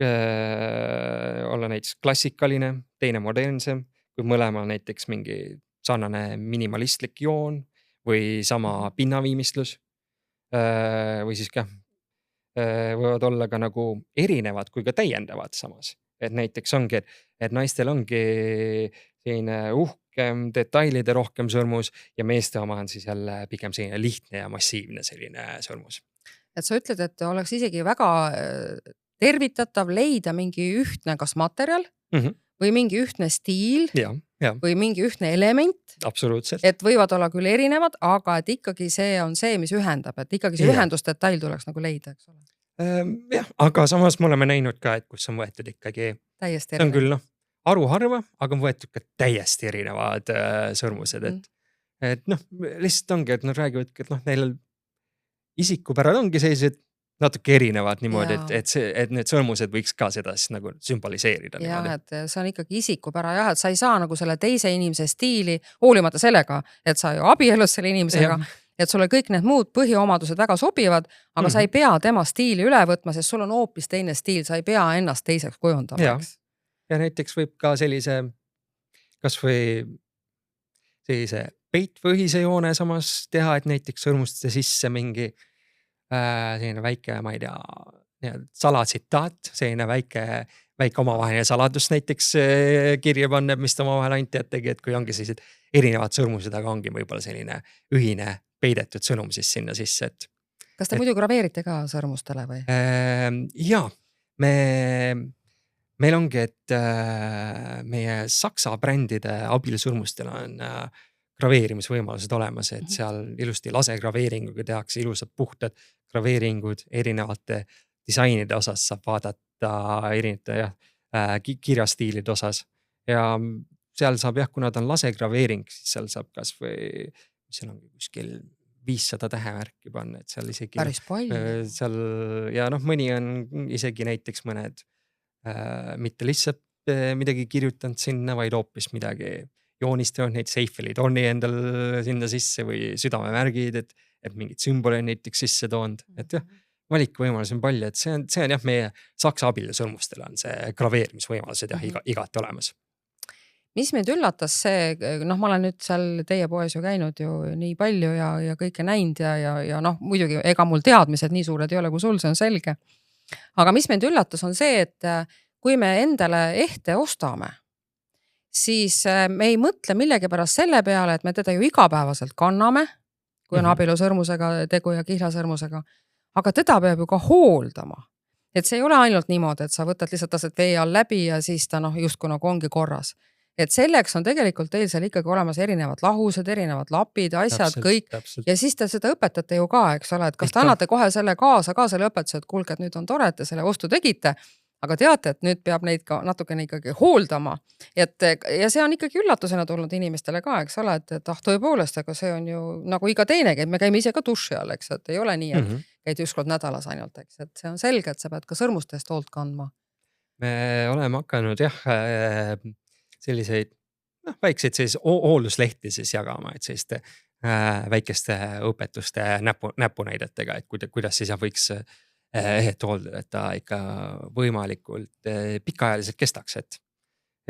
olla näiteks klassikaline, teine modernsem, kui mõlemal näiteks mingi sarnane minimalistlik joon või sama pinnaviimistlus või siis ka võivad olla ka nagu erinevad kui ka täiendavad samas. Et näiteks ongi, et naistel ongi selline uhkem, detailide rohkem sõrmus ja meeste oma on siis jälle pigem selline lihtne ja massiivne selline sõrmus. Et sa ütled, et oleks isegi väga tervitatav leida mingi ühtne kas materjal või mingi ühtne stiil ja, või mingi ühtne element, absoluutselt. et võivad olla küll erinevad, aga et ikkagi see on see, mis ühendab, et ikkagi see Jah. ühendusdetail tuleks nagu leida, eks ole. Jah, aga samas me oleme näinud ka, et kus on võetud ikkagi, Täiesti see on küll haruharva, aga on võetud ka täiesti erinevad sõrmused, et lihtsalt ongi, et nad räägivadki, et neil isikupärad ongi sellised natuke erinevad niimoodi, Jaa. et need sõrmused võiks ka seda siis nagu sümboliseerida Jah, niimoodi. et see on ikkagi isikupära jah, et sa ei saa nagu selle teise inimese stiili, hoolimata sellega, et sa ju abielus selle inimesega, et sulle kõik need muud põhiomadused väga sobivad, aga sa ei pea tema stiili üle võtma, sest sul on hoopis teine stiil, sa ei pea ennast teiseks kujundama, Jah. eks. Ja näiteks võib ka sellise, kas või sellise peitpõhise joone samas teha, et näiteks sõrmuste sisse mingi selline väike, ma ei tea, salatsitaat, selline väike omavaheline saladus näiteks kirja panna, mis ta omavahel ainult teategi, et kui ongi sellised erinevad sõrmused, aga ongi võib-olla selline ühine peidetud sõnum siis sinna sisse, et Kas te muidu graveerite ka sõrmustele või? jaa, meil ongi, et meie saksa brändide abielsõrmustel on graveerimisvõimalused olemas, et seal ilusti lasegraveeringuga tehakse ilusad puhtad graveeringud erinevate disainide osas, saab vaadata erinevate kirjastiilide osas ja seal saab jah, kuna ta on lasegraveering, siis seal saab kas või, mis seal ongi kuskil 500 tähemärki panna, et seal isegi Päris palju. seal ja mõni on isegi näiteks mõned mitte lihtsalt midagi kirjutanud sinna, vaid hoopis midagi joonistanud, neid Seifeli torni endal sinna sisse või südamemärgid, et mingid sümboleid näiteks sisse toonud, et jah, valikvõimalus on palju, et see on jah, meie saksa abielsõrmustel on see graveerimisvõimalused jah, igati olemas. Mis mind üllatas see, ma olen nüüd seal teie poes ju käinud ju nii palju ja kõike näinud ja muidugi ega mul teadmised nii suured ei ole kui sul, see on selge. Aga mis mind üllatas on see, et kui me endale ehte ostame, siis me ei mõtle millegipärast selle peale, et me teda ju igapäevaselt kanname, kui on abielusõrmusega tegu ja kihlasõrmusega, aga teda peab ju ka hooldama. Et see ei ole ainult niimoodi, et sa võtad lihtsalt tased vee all läbi ja siis ta justkui nagu ongi korras. Et selleks on tegelikult teil seal ikkagi olemas erinevad lahused, erinevad lapid, asjad, kõik. Ja siis te seda õpetate ju ka, eks ole, et kas te annate kohe selle kaasa ka selle õpetuse, et kuulge, et nüüd on tore, et te selle ostu tegite, aga teate, et nüüd peab neid ka natukene ikkagi hooldama. Ja see on ikkagi üllatusena tulnud inimestele ka, eks ole, et tõepoolest, aga see on ju nagu iga teinegi, et me käime ise ka duši all, eks, et ei ole nii, et käid üks kord nädalas ainult, eks, et see on selge, et sa pead ka sõrmustest hoolt kandma. Me oleme hakanud jah, selliseid väikseid hoolduslehti siis jagama, et selliste väikeste õpetuste näpunäidetega, et kuidas siis võiks ehet hooldada, et ta ikka võimalikult pikaajaliselt kestaks, et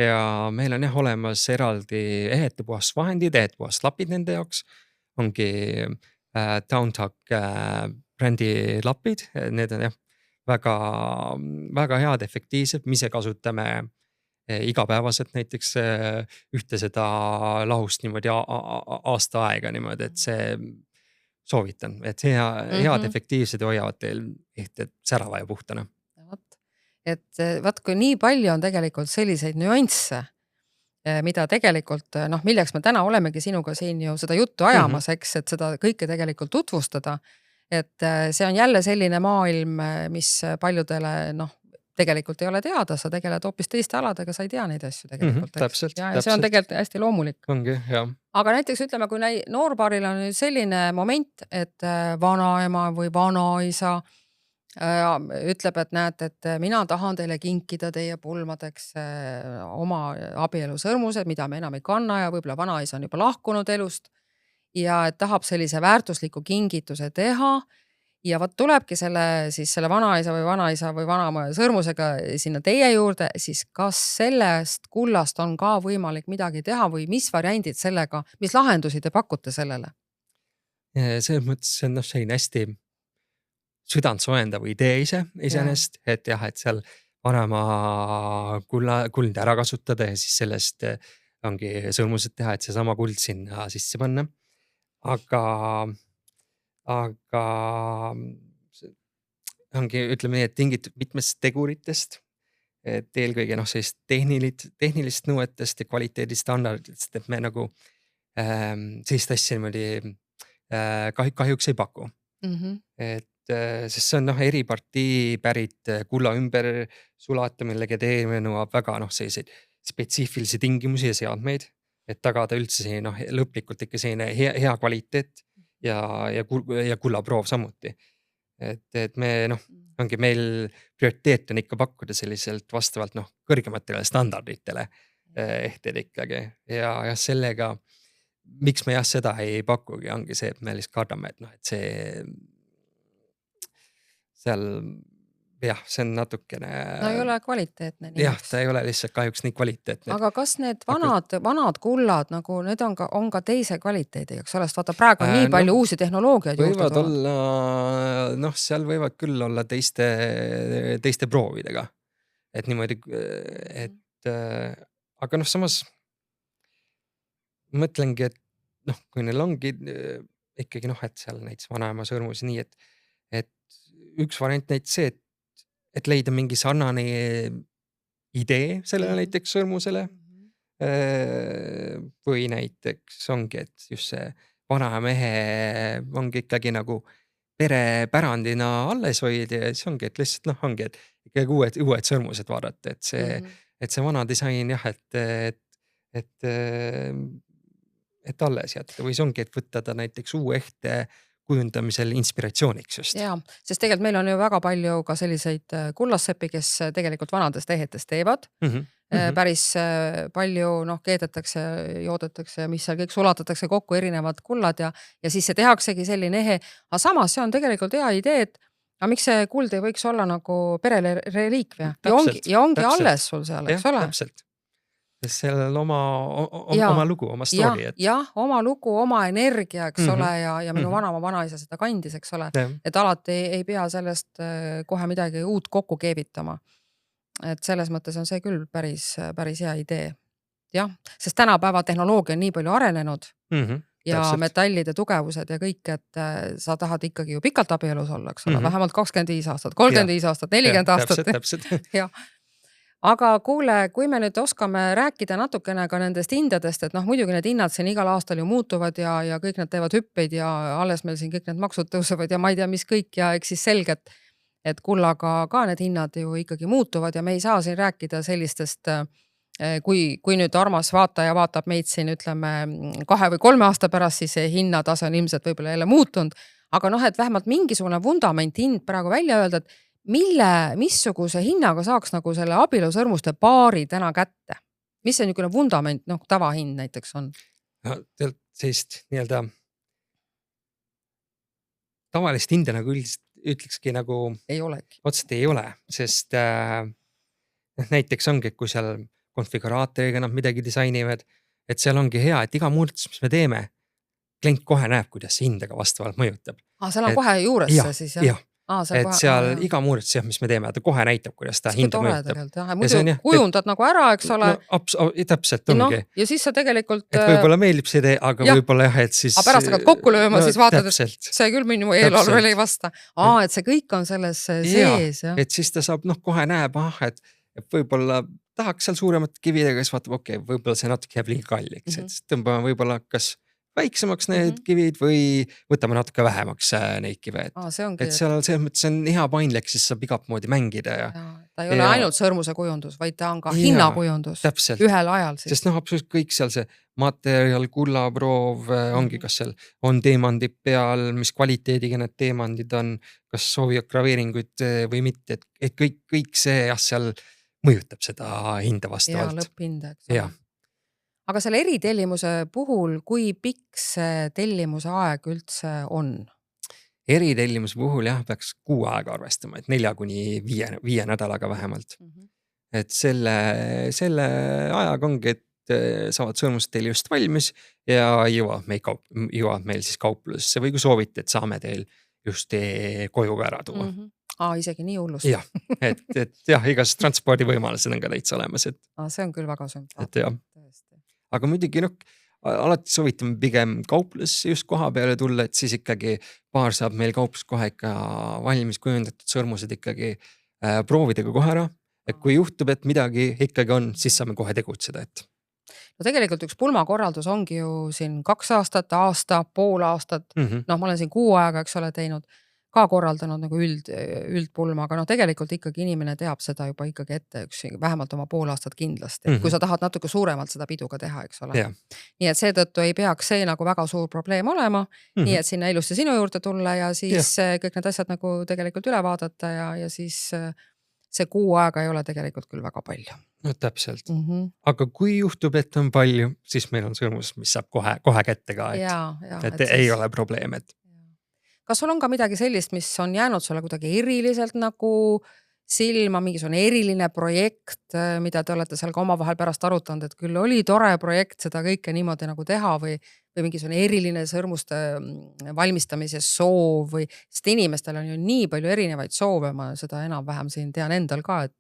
ja meil on jah olemas eraldi ehetepuhast vahendid, ehetepuhast lapid nende jaoks, ongi Downtalk brändi lapid, need on jah väga head, efektiivsed, me ise kasutame igapäevaselt näiteks ühte seda lahust niimoodi aasta aega niimoodi, et see soovitan, et head efektiivsed hoiavad teil ehted särava ja puhtana. Et vaat kui nii palju on tegelikult selliseid nüansse, mida tegelikult, milleks me täna olemegi sinuga siin ju seda juttu ajamas, eks, et seda kõike tegelikult tutvustada, et see on jälle selline maailm, mis paljudele, tegelikult ei ole teada, sa tegeled hoopis teiste aladega, sa ei tea neid asju tegelikult. Täpselt. Ja see on tegelikult hästi loomulik. Ongi, jah. Aga näiteks ütleme, kui noorpaaril on selline moment, et vanaema või vanaisa ütleb, et näete, et mina tahan teile kinkida teie pulmadeks oma abielusõrmused, mida me enam ei kanna ja võib-olla vanaisa on juba lahkunud elust ja et tahab sellise väärtusliku kingituse teha. Ja tulebki selle vanaisa või vanaema sõrmusega sinna teie juurde, siis kas sellest kullast on ka võimalik midagi teha või mis variandid sellega, mis lahendusi te pakute sellele? Selles mõttes see on selline hästi südantsoojendav idee iseenest, et jah, et seal vanema kuld ära kasutada ja siis sellest ongi sõrmused teha, et see sama kuld sinna sisse panna. Aga ongi, ütleme nii, et tingitud mitmest teguritest et eelkõige sellist tehnilist nõuetest ja kvaliteedistandarditest, et me nagu sellist asja niimoodi kahjuks ei paku. Et sest see on eri partii pärit kulla ümber sulatamine, legedeerimine nõuab väga selliseid spetsiifilisi tingimusi ja seadmeid, et tagada üldse selline lõplikult ikka selline hea kvaliteet ja kullaproov samuti. Et me ongi meil prioriteet on ikka pakkuda selliselt vastavalt kõrgematele standarditele ehted ikkagi ja sellega, miks me seda ei pakugi, ongi see, et me lihtsalt kardame, et see seal see on natukene. No ei ole kvaliteetne. Jah, ta ei ole lihtsalt kahjuks nii kvaliteetne. Aga kas need vanad kullad, nagu need on ka teise kvaliteediga, eks ole, sest vaata praegu on nii palju uusi tehnoloogiaid juurde võivad olla, seal võivad küll olla teiste proovidega. Et niimoodi, aga samas mõtlengi, et kui neil ongi ikkagi, et seal näiteks vanaema sõrmus nii, et üks variant näiteks see, et leida mingi sarnane idee sellele näiteks sõrmusele või näiteks ongi, et just see vanamehe ongi ikkagi nagu perepärandina alles hoida ja siis ongi, et lihtsalt ongi, et ikkagi uued sõrmused vaadata, et see vana disain jah, et alles jätta või see ongi, et võtta ta näiteks uue ehte kujundamisel inspiratsiooniks just. Jaa, sest tegelikult meil on ju väga palju ka selliseid kullassepi, kes tegelikult vanadest ehetest teevad. Päris palju keedetakse, joodetakse, mis seal kõik sulatatakse kokku erinevad kullad ja siis see tehaksegi selline ehe. Aga samas see on tegelikult hea idee, et miks see kuld ei võiks olla nagu perele reliikvia ja ongi alles sul seal, eks ole? Täpselt. Sest seal on oma lugu, oma story. Jah, oma lugu, oma energia, eks ole, ja minu vanaisa seda kandis, eks ole. Et alati ei pea sellest kohe midagi uut kokku keevitama. Et selles mõttes on see küll päris hea idee. Jah, sest tänapäeva tehnoloogia on nii palju arenenud ja metallide tugevused ja kõik, et sa tahad ikkagi ju pikalt abielus olla, eks ole, vähemalt 25 aastat, 35 aastat, 40 aastat. Täpselt. Jah. Aga kuule, kui me nüüd oskame rääkida natukene ka nendest hindadest, et muidugi need hinnad siin igal aastal ju muutuvad ja kõik nad teevad hüppeid ja alles meil siin kõik need maksud tõusevad ja ma ei tea, mis kõik ja eks siis selgelt, et kullaga ka need hinnad ju ikkagi muutuvad ja me ei saa siin rääkida sellistest, kui nüüd armas vaataja vaatab meid siin, ütleme 2 või 3 aasta pärast, siis see hinnatase on ilmselt võib-olla jälle muutunud, aga et vähemalt mingisugune vundament hind praegu välja öelda, et missuguse hinnaga saaks nagu selle abielusõrmuste paari täna kätte? Mis see niisugune vundament, tavahind näiteks on? Sellist nii-öelda tavalist hinde nagu ütlekski nagu ei olegi. Otseselt ei ole, sest näiteks ongi, kui seal konfiguraatoriga nad midagi disainivad, et seal ongi hea, et iga muudatus, mis me teeme, klient kohe näeb, kuidas see hindega vastavalt mõjutab. Seal on kohe juures see siis, jah? Et seal iga muudatus, mis me teeme, ta kohe näitab, kuidas ta hinda mõjutab. Muidu kujundad nagu ära, eks ole. Täpselt ongi. Ja siis sa tegelikult... Et võib-olla meeldib see idee, aga võib-olla jah, et siis... Aga pärast hakkad kokku lööma, siis vaatad, et see küll minu eelarvele ei vasta. Et see kõik on selles sees. Et siis ta saab kohe näeb, et võib-olla tahaks seal suuremat kividega, siis vaatab, võib-olla see natuke jääb liiga kalliks. Et tõmbame võib-olla kas väiksemaks need kivid või võtame natuke vähemaks neid kive. Et seal selles mõttes on hea paindlik, siis saab igat moodi mängida. Ta ei ole ainult sõrmuse kujundus, vaid ta on ka hinnakujundus ühel ajal. Sest absoluutselt kõik seal see materjal, kullaproov ongi, kas seal on teemandid peal, mis kvaliteediga need teemandid on, kas soovivad graveeringuid või mitte, et kõik see seal mõjutab seda hinda vastavalt. Ja lõpphinda, eks. Aga selle eritellimuse puhul, kui pikk see tellimuse aeg üldse on? Eritellimuse puhul peaks 6 aega arvestama, et 4 kuni 5 nädalaga vähemalt. Et selle ajaga ongi, et saavad sõrmused teil just valmis ja jõuab meil siis kauplusesse või kui soovite, et saame teil just koju ka ära tuua. Isegi nii hullust. Jah, et igas transpordivõimalused on ka täitsa olemas. See on küll väga sümpaatne. Aga muidugi alati soovitame pigem kauplusse just koha peale tulla, et siis ikkagi paar saab meil kauplus kohe ikka valmis kujundatud sõrmused ikkagi proovidega kohe ära, et kui juhtub, et midagi ikkagi on, siis saame kohe tegutseda, et no tegelikult üks pulmakorraldus ongi ju siin 2 aastat, aasta, pool aastat. Noh, ma olen siin 6 aega, eks ole, teinud, ka korraldanud nagu üldpulma, aga noh, tegelikult ikkagi inimene teab seda juba ikkagi ette vähemalt oma pool aastat kindlasti, kui sa tahad natuke suuremalt seda pidu ka teha, eks ole. jah. Nii et seetõttu ei peaks see nagu väga suur probleem olema, nii et sinna ilusti sinu juurde tulla ja siis kõik need asjad nagu tegelikult üle vaadata ja siis see 6 aega ei ole tegelikult küll väga palju. No täpselt. Aga kui juhtub, et on palju, siis meil on sõrmus, mis saab kohe kätte ka, et ei ole probleem, et kas sul on ka midagi sellist, mis on jäänud sulle kuidagi eriliselt nagu silma, mingisugune eriline projekt, mida te olete seal ka omavahel pärast arutanud, et küll oli tore projekt seda kõike niimoodi nagu teha või mingisugune eriline sõrmuste valmistamise soov või, sest inimestel on ju nii palju erinevaid soove, ma seda enam-vähem siin tean endal ka, et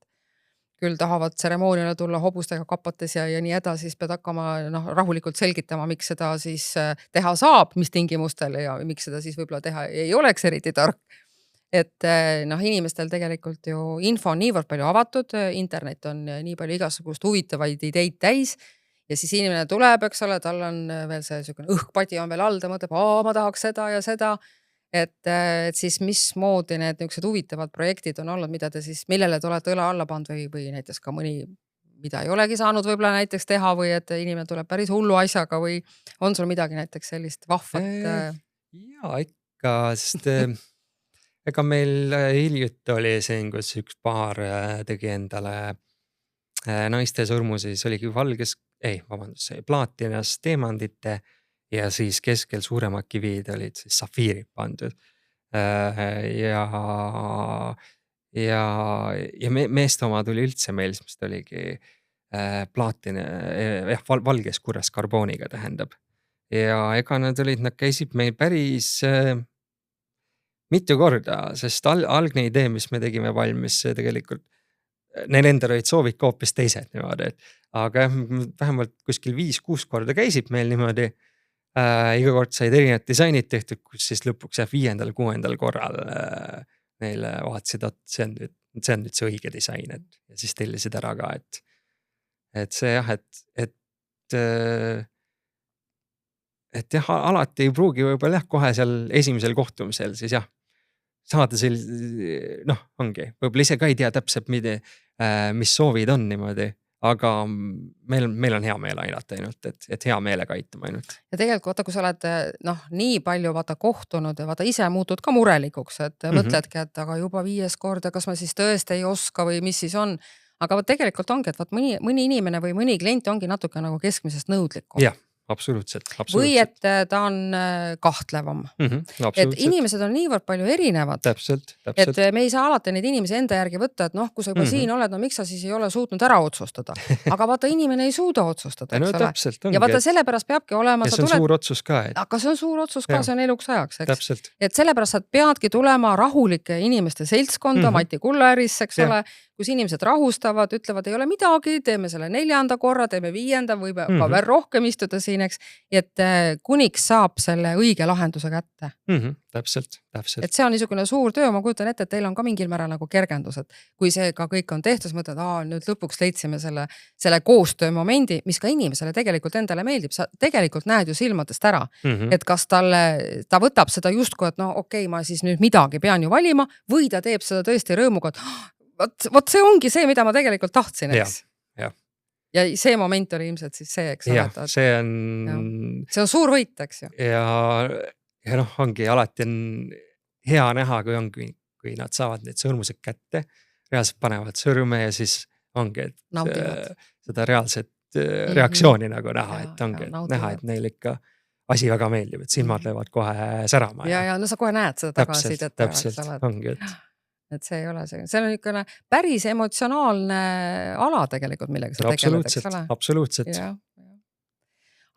küll tahavad tseremooniale tulla hobustega kapates ja nii edasi, siis pead hakkama rahulikult selgitama, miks seda siis teha saab, mis tingimustel ja miks seda siis võib-olla teha ei oleks eriti tark. Et inimestel tegelikult ju info on niivõrd palju avatud, internet on nii palju igasugust huvitavaid ideid täis ja siis inimene tuleb, eks ole, tal on veel see õhkpadi on veel all, ta mõtleb, ma tahaks seda ja seda. Et siis mismoodi need niisugused huvitavad projektid on olnud, mida te siis, millele te olete õla alla pannud või näiteks ka mõni, mida ei olegi saanud võib-olla näiteks teha või et inimene tuleb päris hullu asjaga või on sul midagi näiteks sellist vahvat? Ja ikka, sest ega meil hiljuti oli siin, kus üks paar tegi endale naiste sõrmu, siis oligi plaatinas teemandite ja siis keskel suuremad kivid olid siis safiirid pandud. Ja meeste oma tuli üldse meil, mis ta oligi plaatina, valges kurres karbooniga tähendab. Ja ega nad käisid meil päris mitu korda, sest algne idee, mis me tegime valmis, tegelikult neil endal olid soovid ka hoopis teised niimoodi, aga vähemalt kuskil 5-6 korda käisid meil niimoodi. Iga kord said erinevad disainid tehtud, kus siis lõpuks 5.-6. korral neile vaatasid, et see on nüüd see õige disain, ja siis tellisid ära ka, et see jah, et jah, alati ei pruugi võib-olla kohe seal esimesel kohtumisel siis jah, saada ongi, võib-olla ise ka ei tea täpselt, mis soovid on niimoodi. Aga meil on hea meel aidata ainult, et hea meelega aitama ainult. Ja tegelikult vaata, kui sa oled nii palju kohtunud ja vaata ise muutud ka murelikuks, et mõtledki, et aga juba 5. kord ja kas ma siis tõesti ei oska või mis siis on. Aga tegelikult ongi, et mõni inimene või mõni klient ongi natuke nagu keskmisest nõudlikum. Jah, absoluutselt. Või et ta on kahtlevam. Et inimesed on niivõrd palju erinevad. Täpselt. Et me ei saa alati neid inimesi enda järgi võtta, et kui sa juba siin oled, miks sa siis ei ole suutnud ära otsustada. Aga vaata, inimene ei suuda otsustada. No täpselt ongi. Ja vaata, sellepärast peabki olema. Ja see on suur otsus ka. Aga see on suur otsus ka, see on eluks ajaks. Täpselt. Et sellepärast sa peadki tulema rahulike inimeste seltskonda, Mati Kullaäris, eks ole, kus inimesed rahustavad, ütlevad, ei ole midagi, teeme selle 4. korra, teeme 5. või ka veel rohkem istuda siin, eks. Et kuniks saab selle õige lahenduse kätte. Täpselt. Et see on niisugune suur töö, ma kujutan ette, et teil on ka mingil määral nagu kergendus, et kui see ka kõik on tehtud, siis mõtled, nüüd lõpuks leidsime selle koostöö momendi, mis ka inimesele tegelikult endale meeldib. Sa tegelikult näed ju silmadest ära, et kas ta võtab seda justku, et okei, ma siis nüüd midagi pean ju valima või ta teeb seda tõesti rõõmuga, et vot see ongi see, mida ma tegelikult tahtsin, eks. Ja see moment oli ilmselt siis see, eks. Jah, see on suur võit, eks ju. Ja ongi, alati on hea näha, kui nad saavad need sõrmused kätte, reaalselt panevad sõrme ja siis ongi, et seda reaalset reaktsiooni nagu näha, et ongi, et näha, et neil ikka asi väga meeldib, et silmad löövad kohe särama. Ja no sa kohe näed seda tagasidet. Täpselt, ongi, et see ei ole see on niisugune päris emotsionaalne ala tegelikult, millega sa tegeled, eks ole? Absoluutselt.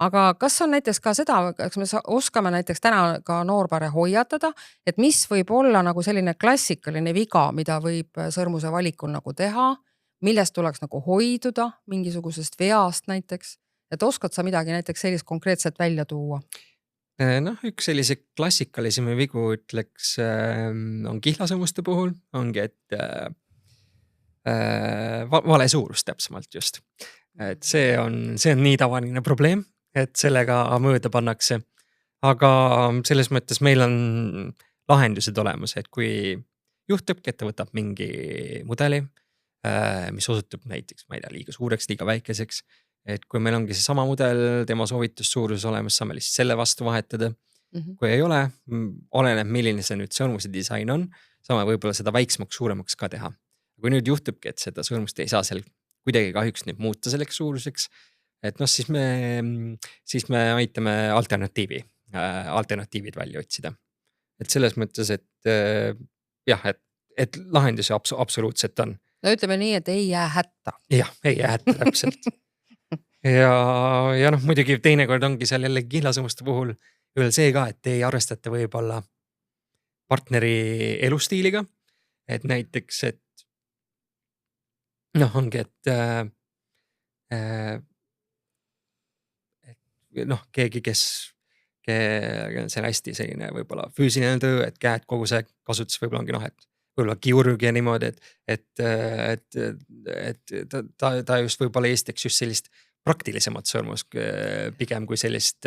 Aga kas on näiteks ka seda, kas me oskame näiteks täna ka noorpare hoiatada, et mis võib olla nagu selline klassikaline viga, mida võib sõrmuse valikul nagu teha, millest tuleks nagu hoiduda mingisugusest veast näiteks, et oskad sa midagi näiteks sellist konkreetselt välja tuua? Üks sellise klassikalisemi vigu ütleks on kihlasõmuste puhul, ongi, et vale suurus täpsemalt just. Et see on nii tavaline probleem, et sellega mööda pannakse. Aga selles mõttes meil on lahendused olemas, et kui juhtubki, et ta võtab mingi mudeli, mis osutub näiteks, ma ei tea, liiga suureks, liiga väikeseks. Et kui meil ongi see sama mudel, tema soovitussuurus olemas, saame lihtsalt selle vastu vahetada. Kui ei ole, oleneb, milline see nüüd sõrmuse disain on, saame võib-olla seda väiksemaks, suuremaks ka teha. Kui nüüd juhtubki, et seda sõrmust ei saa seal kuidagi kahjuks nüüd muuta selleks suuruseks, et noh, siis me aitame alternatiivid välja otsida. Et selles mõttes, et jah, et lahendusi absoluutselt on. No ütleme nii, et ei jää hätta. Jah, ei jää hätta täpselt. ja noh, muidugi teinekord ongi seal jälle kihlasõmuste puhul veel see ka, et ei arvestata võib-olla partneri elustiiliga. Et näiteks, et noh, ongi, et noh, keegi, kes see on hästi selline võib-olla füüsiline töö, et käed kogu see kasutus võib-olla ongi noh, et võib-olla kirurgia niimoodi, et ta just võib-olla eesteks just sellist praktilisemat sõrmust pigem kui sellist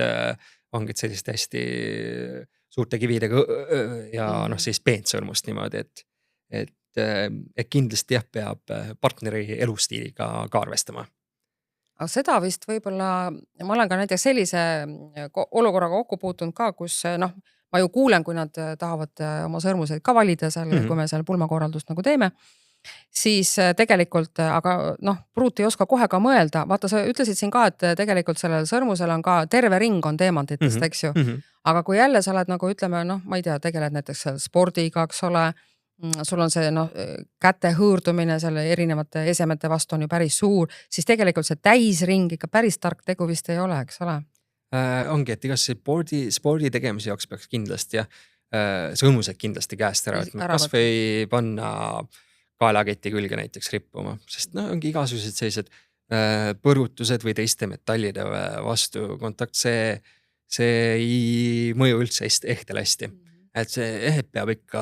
ongi sellist hästi suurte kividega ja noh, siis peent sõrmust niimoodi, et kindlasti jah, peab partneri elustiiliga ka arvestama. Aga seda vist võib-olla, ma olen ka näiteks sellise olukorraga kokku puutunud ka, kus noh, ma ju kuulen, kui nad tahavad oma sõrmuseid ka valida seal, kui me seal pulmakorraldust nagu teeme, siis tegelikult, aga noh, pruut ei oska kohe ka mõelda. Vaata, sa ütlesid siin ka, et tegelikult sellel sõrmusel on ka terve ring on teemantitest, eks ju. Aga kui jälle sa oled nagu ütleme, noh, ma ei tea, tegeled näiteks spordiga, eks ole, sul on see noh, käte hõõrdumine selle erinevate esemete vastu on ju päris suur, siis tegelikult see täisring ikka päris tark tegu vist ei ole, eks ole? Ongi, et igas spordi tegemise jaoks peaks kindlasti sõrmused kindlasti käest ära võtma, kas või panna kaelaketi külge näiteks rippuma, sest no ongi igasugused sellised põrutused või teiste metallide vastu kontakt, see ei mõju üldse ehtele hästi. Et see ehet peab ikka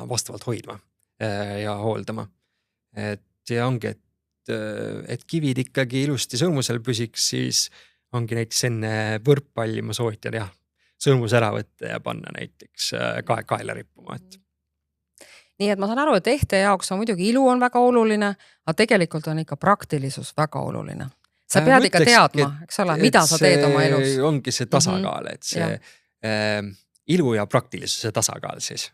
vastavalt hoidma ja hooldama. Et ja ongi, et kivid ikkagi ilusti sõrmusel püsiks, siis ongi näiteks enne võrkpalli ma soovitan jah, sõrmus ära võtta ja panna näiteks kaela rippuma. Nii et ma saan aru, et ehte jaoks on muidugi ilu on väga oluline, aga tegelikult on ikka praktilisus väga oluline. Sa pead ikka teadma, eks ole, mida sa teed oma elus. Ongi see tasakaal, et see ilu ja praktilisuse tasakaal siis,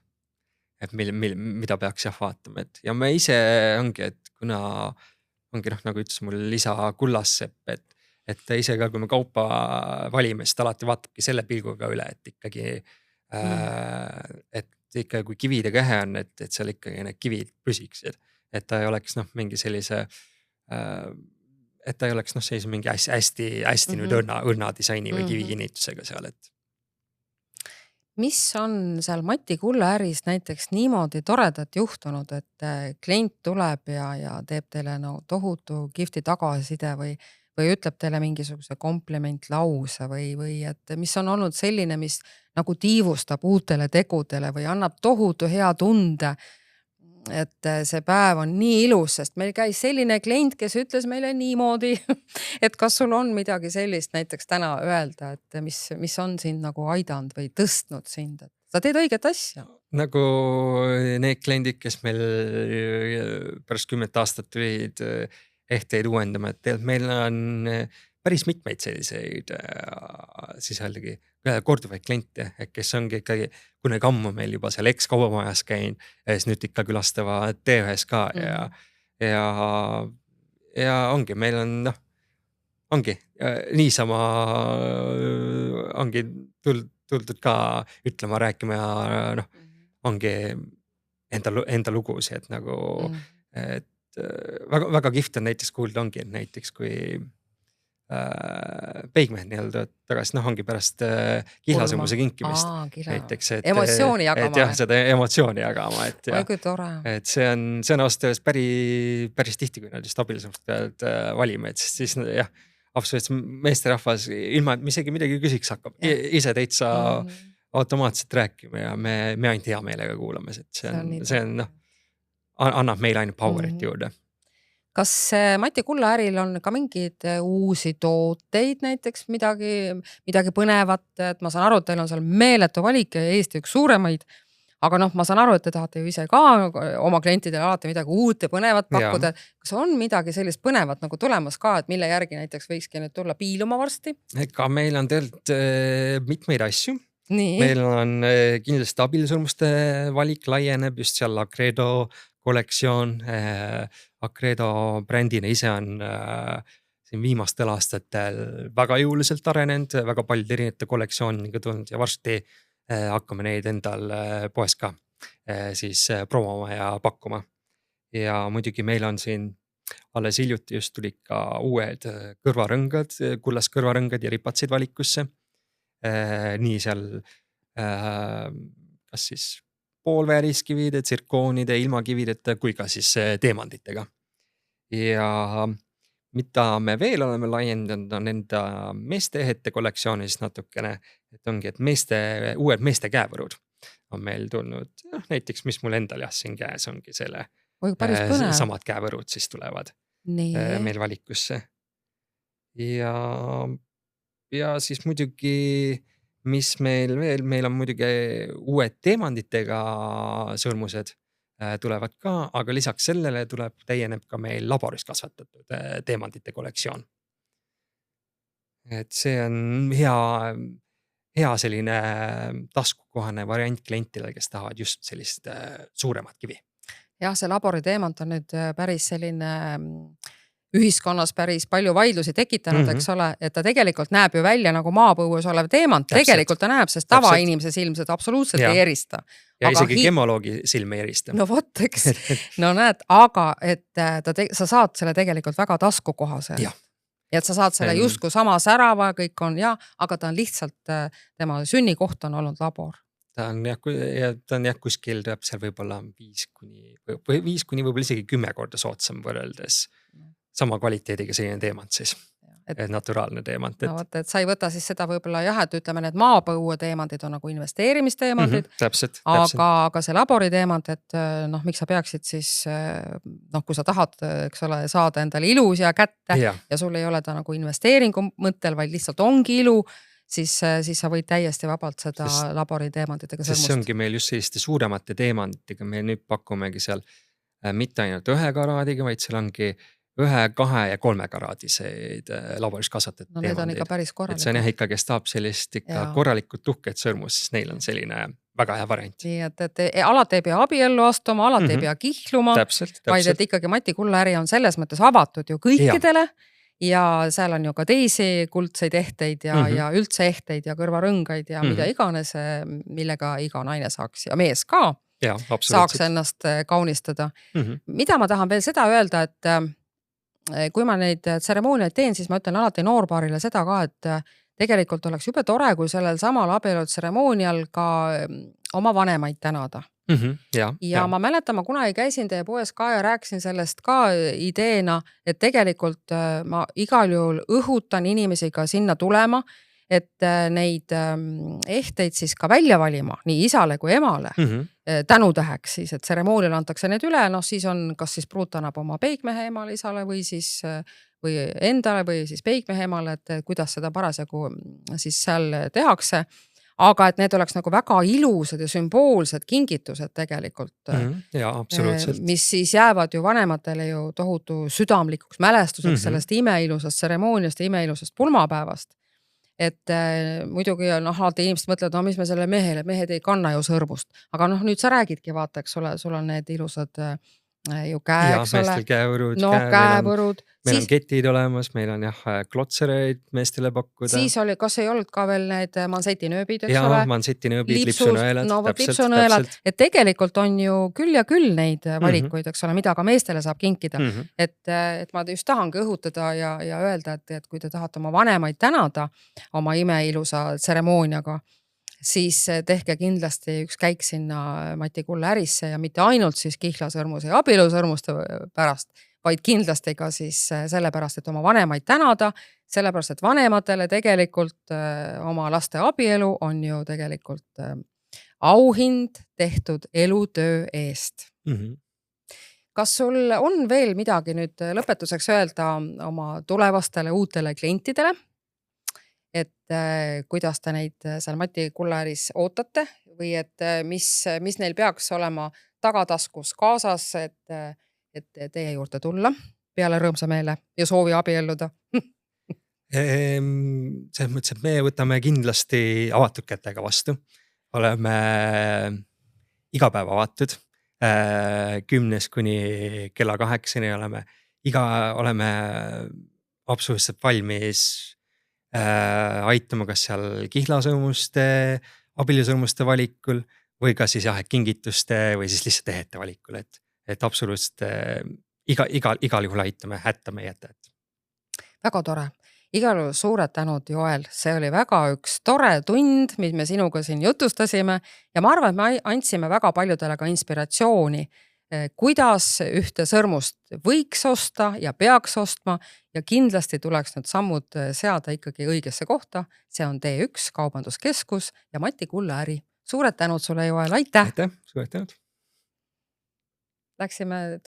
et mida peaks jah vaatama. Ja me ise ongi, et kuna ongi noh, nagu ütles mul Lisa Kullassepp, et ta ise ka, kui me kaupa valime, siis ta alati vaatabki selle pilguga üle, et ikkagi, et ikka kui kivide kähe on, et seal ikkagi need kivid püsiksid, et ta ei oleks noh, mingi sellise, et ta ei oleks noh, sellise mingi hästi nüüd õrna disaini või kivi kinnitusega seal, et mis on seal Mati Kulla äris näiteks niimoodi toredat juhtunud, et klient tuleb ja teeb teile tohutu kihvti tagasiside või ütleb teile mingisuguse komplimentlause või et mis on olnud selline, mis nagu tiivustab uutele tegudele või annab tohutu hea tunde, et see päev on nii ilus, sest meil käis selline klient, kes ütles meile niimoodi, et kas sul on midagi sellist näiteks täna öelda, et mis on sind nagu aidanud või tõstnud sind, et sa teed õiget asja. Nagu need kliendid, kes meil pärast 10 aastat tulid ehteid uuendama, et meil on päris mitmeid selliseid siis jällegi korduvaid kliente, kes ongi ikkagi kunagi ammu meil juba seal X-kaubamajas käin ja siis nüüd ikka külastavad T1 ka ja ongi, meil on noh, ongi niisama ongi tuldud ka ütlema, rääkima ja noh, ongi enda lugusi, et nagu et väga kihvt on näiteks kuulda ongi, et näiteks kui peigmehed nii-öelda tagasi, noh ongi pärast kihlasõmuse kinkimist näiteks, et emotsiooni jagama. Et jah, seda emotsiooni jagama, et see on ausalt päris tihti, kui nad just abilisõmust peavad valima, et siis jah, absoluutselt meesterahvas ilma, et me isegi midagi küsiks hakkab, ise täitsa automaatselt rääkima ja me ainult hea meelega kuulame, et see on noh, annab meile ainult powerit juurde. kas Mati Kulla äril on ka mingeid uusi tooteid näiteks midagi põnevat, et ma saan aru, et teil on seal meeletu valik ja Eesti üks suuremaid, aga noh, ma saan aru, et te tahate ju ise ka oma klientidele alati midagi uut ja põnevat pakkuda. Kas on midagi sellist põnevat nagu tulemas ka, et mille järgi näiteks võikski nüüd tulla piiluma varsti? Ega meil on tegelikult mitmeid asju. Nii. Meil on kindlasti abilusõrmuste valik laieneb just seal Acredo kollektsioon. Acredo brändina ise on siin viimastel aastatel väga jõuliselt arenenud, väga paljud erinevate kollektsiooniga tulnud ja varsti hakkame neid endal poes ka siis promoma ja pakkuma. Ja muidugi meil on siin alles hiljuti just tulid ka uued kõrvarõngad, kullas kõrvarõngad ja ripatsid valikusse. Nii seal kas siis poolvääriskivide, tsirkoonide, ilmakivideta kui ka siis teemantidega. Ja mida me veel oleme laiendanud on enda meeste ehete kollektsioonis natukene, et ongi, et uued meeste käevõrud on meil tulnud. Näiteks, mis mul endal siin käes ongi selle samad käevõrud siis tulevad meil valikusse. Ja siis muidugi, mis meil veel, meil on muidugi uued teemantidega sõrmused tulevad ka, aga lisaks sellele täieneb ka meil laboris kasvatatud teemantide kollektsioon. Et see on hea selline taskukohane variant klientidele, kes tahavad just sellist suuremat kivi. Jah, see labori teemant on nüüd päris selline ühiskonnas päris palju vaidlusi tekitanud, eks ole, et ta tegelikult näeb ju välja nagu maapõues olev teemant. Tegelikult ta näeb, sest tavainimese silm seda absoluutselt ei erista. Ja isegi gemoloogi silm ei erista. No vot, eks. No näed, aga et sa saad selle tegelikult väga taskukohase. Ja et sa saad selle justkui sama särava, kõik on aga ta on lihtsalt, tema sünnikoht on olnud labor. Ta on jah kuskil tuleb seal võib-olla 5 kuni võib-olla isegi 10 korda soodsam võrreldes sama kvaliteediga selline teemant siis, et naturaalne teemant. No võtta, et sa ei võta siis seda võib-olla et ütleme, need maapõue teemandid on nagu investeerimisteemandid, täpselt. Aga see labori teemant, et miks sa peaksid siis, kui sa tahad, eks ole, saada endale ilus ja kätte ja sul ei ole ta nagu investeeringu mõttel, vaid lihtsalt ongi ilu, siis sa võid täiesti vabalt seda labori teemantidega sõrmust. See ongi meil just selliste suuremate teemantidega, me nüüd pakumegi seal mitte ainult 1 karaadiga, vaid seal ongi 1, 2 ja 3 karaadiseid laboris kasvatatud teemandid. Need on ikka päris korralikud. Et see on ikka, kes tahab sellist ikka korralikult tuhket sõrmus, siis neil on selline väga hea variant. Nii, et alati ei pea abiellu astuma, alati ei pea kihluma, vaid et ikkagi Mati Kulla äri on selles mõttes avatud ju kõikidele ja seal on ju ka teisi kuldseid ehteid ja üldse ehteid ja kõrvarõngaid ja mida iganes, millega iga naine saaks ja mees ka saaks ennast kaunistada. Mida ma tahan veel seda öelda, et kui ma neid tseremooniaid teen, siis ma ütlen alati noorbaarile seda ka, et tegelikult oleks jube tore, kui sellel samal abielu tseremoonial ka oma vanemaid tänada. Ja ma mäletan, ma kunagi käisin teie poes ka ja rääkisin sellest ka ideena, et tegelikult ma igal juhul õhutan inimesi ka sinna tulema, et neid ehteid siis ka välja valima, nii isale kui emale, tänutäheks siis, et tseremoonial antakse need üle, siis on, kas siis pruut annab oma peigmehe emale isale või siis või endale või siis peigmehe emale, et kuidas seda parasjagu siis seal tehakse. Aga et need oleks nagu väga ilusad ja sümboolsed kingitused tegelikult, mis siis jäävad ju vanematele ju tohutu südamlikuks mälestuseks sellest imeilusast tseremooniast ja imeilusast pulmapäevast. Et muidugi alati inimesed mõtlevad, mis me selle mehed ei kanna ju sõrmust. Aga nüüd sa räägidki, vaata, eks ole, sul on need ilusad ju käe, eks ole. Meestel käevõrud. Käevõrud. Meil on ketid olemas, meil on klotsereid meestele pakkuda. Siis oli, kas ei olnud ka veel need mansetinööbid, eks ole? Mansetinööbid, lipsunöölad. Lipsunöölad, et tegelikult on ju küll ja küll neid valikuid, eks ole, mida ka meestele saab kinkida. Et ma just tahangi õhutada ja öelda, et kui te tahate oma vanemaid tänada oma imeilusa tseremooniaga, siis tehke kindlasti üks käik sinna Mati Kulla ärisse ja mitte ainult siis kihlasõrmuse ja abielusõrmuste pärast, vaid kindlasti ka siis sellepärast, et oma vanemaid tänada, sellepärast, et vanematele tegelikult oma laste abielu on ju tegelikult auhind tehtud elutöö eest. kas sul on veel midagi nüüd lõpetuseks öelda oma tulevastele uutele klientidele, et kuidas te neid seal Mati Kullaäris ootate või et mis neil peaks olema tagataskus kaasas, et teie juurde tulla peale rõõmsa meele ja soovi abielluda? Selles mõttes, et me võtame kindlasti avatud kätega vastu. Oleme iga päev avatud. 10 kuni kella 8 oleme absoluutselt valmis aitama kas seal kihlasõõmuste, abilusõõmuste valikul või ka siis et kingituste või siis lihtsalt ehete valikul, et absoluutselt igal juhul aitame, hätta me ei jäta. Väga tore. Igal juhul suured tänud, Joel. See oli väga üks tore tund, mis me sinuga siin jutustasime ja ma arvan, et me andsime väga paljudele ka inspiratsiooni, kuidas ühte sõrmust võiks osta ja peaks ostma ja kindlasti tuleks need sammud seada ikkagi õigesse kohta. See on T1 Kaubanduskeskus ja Mati Kullaäri. Suured tänud sulle, Joel. Aitäh! Aitäh, suured tänud! Läksime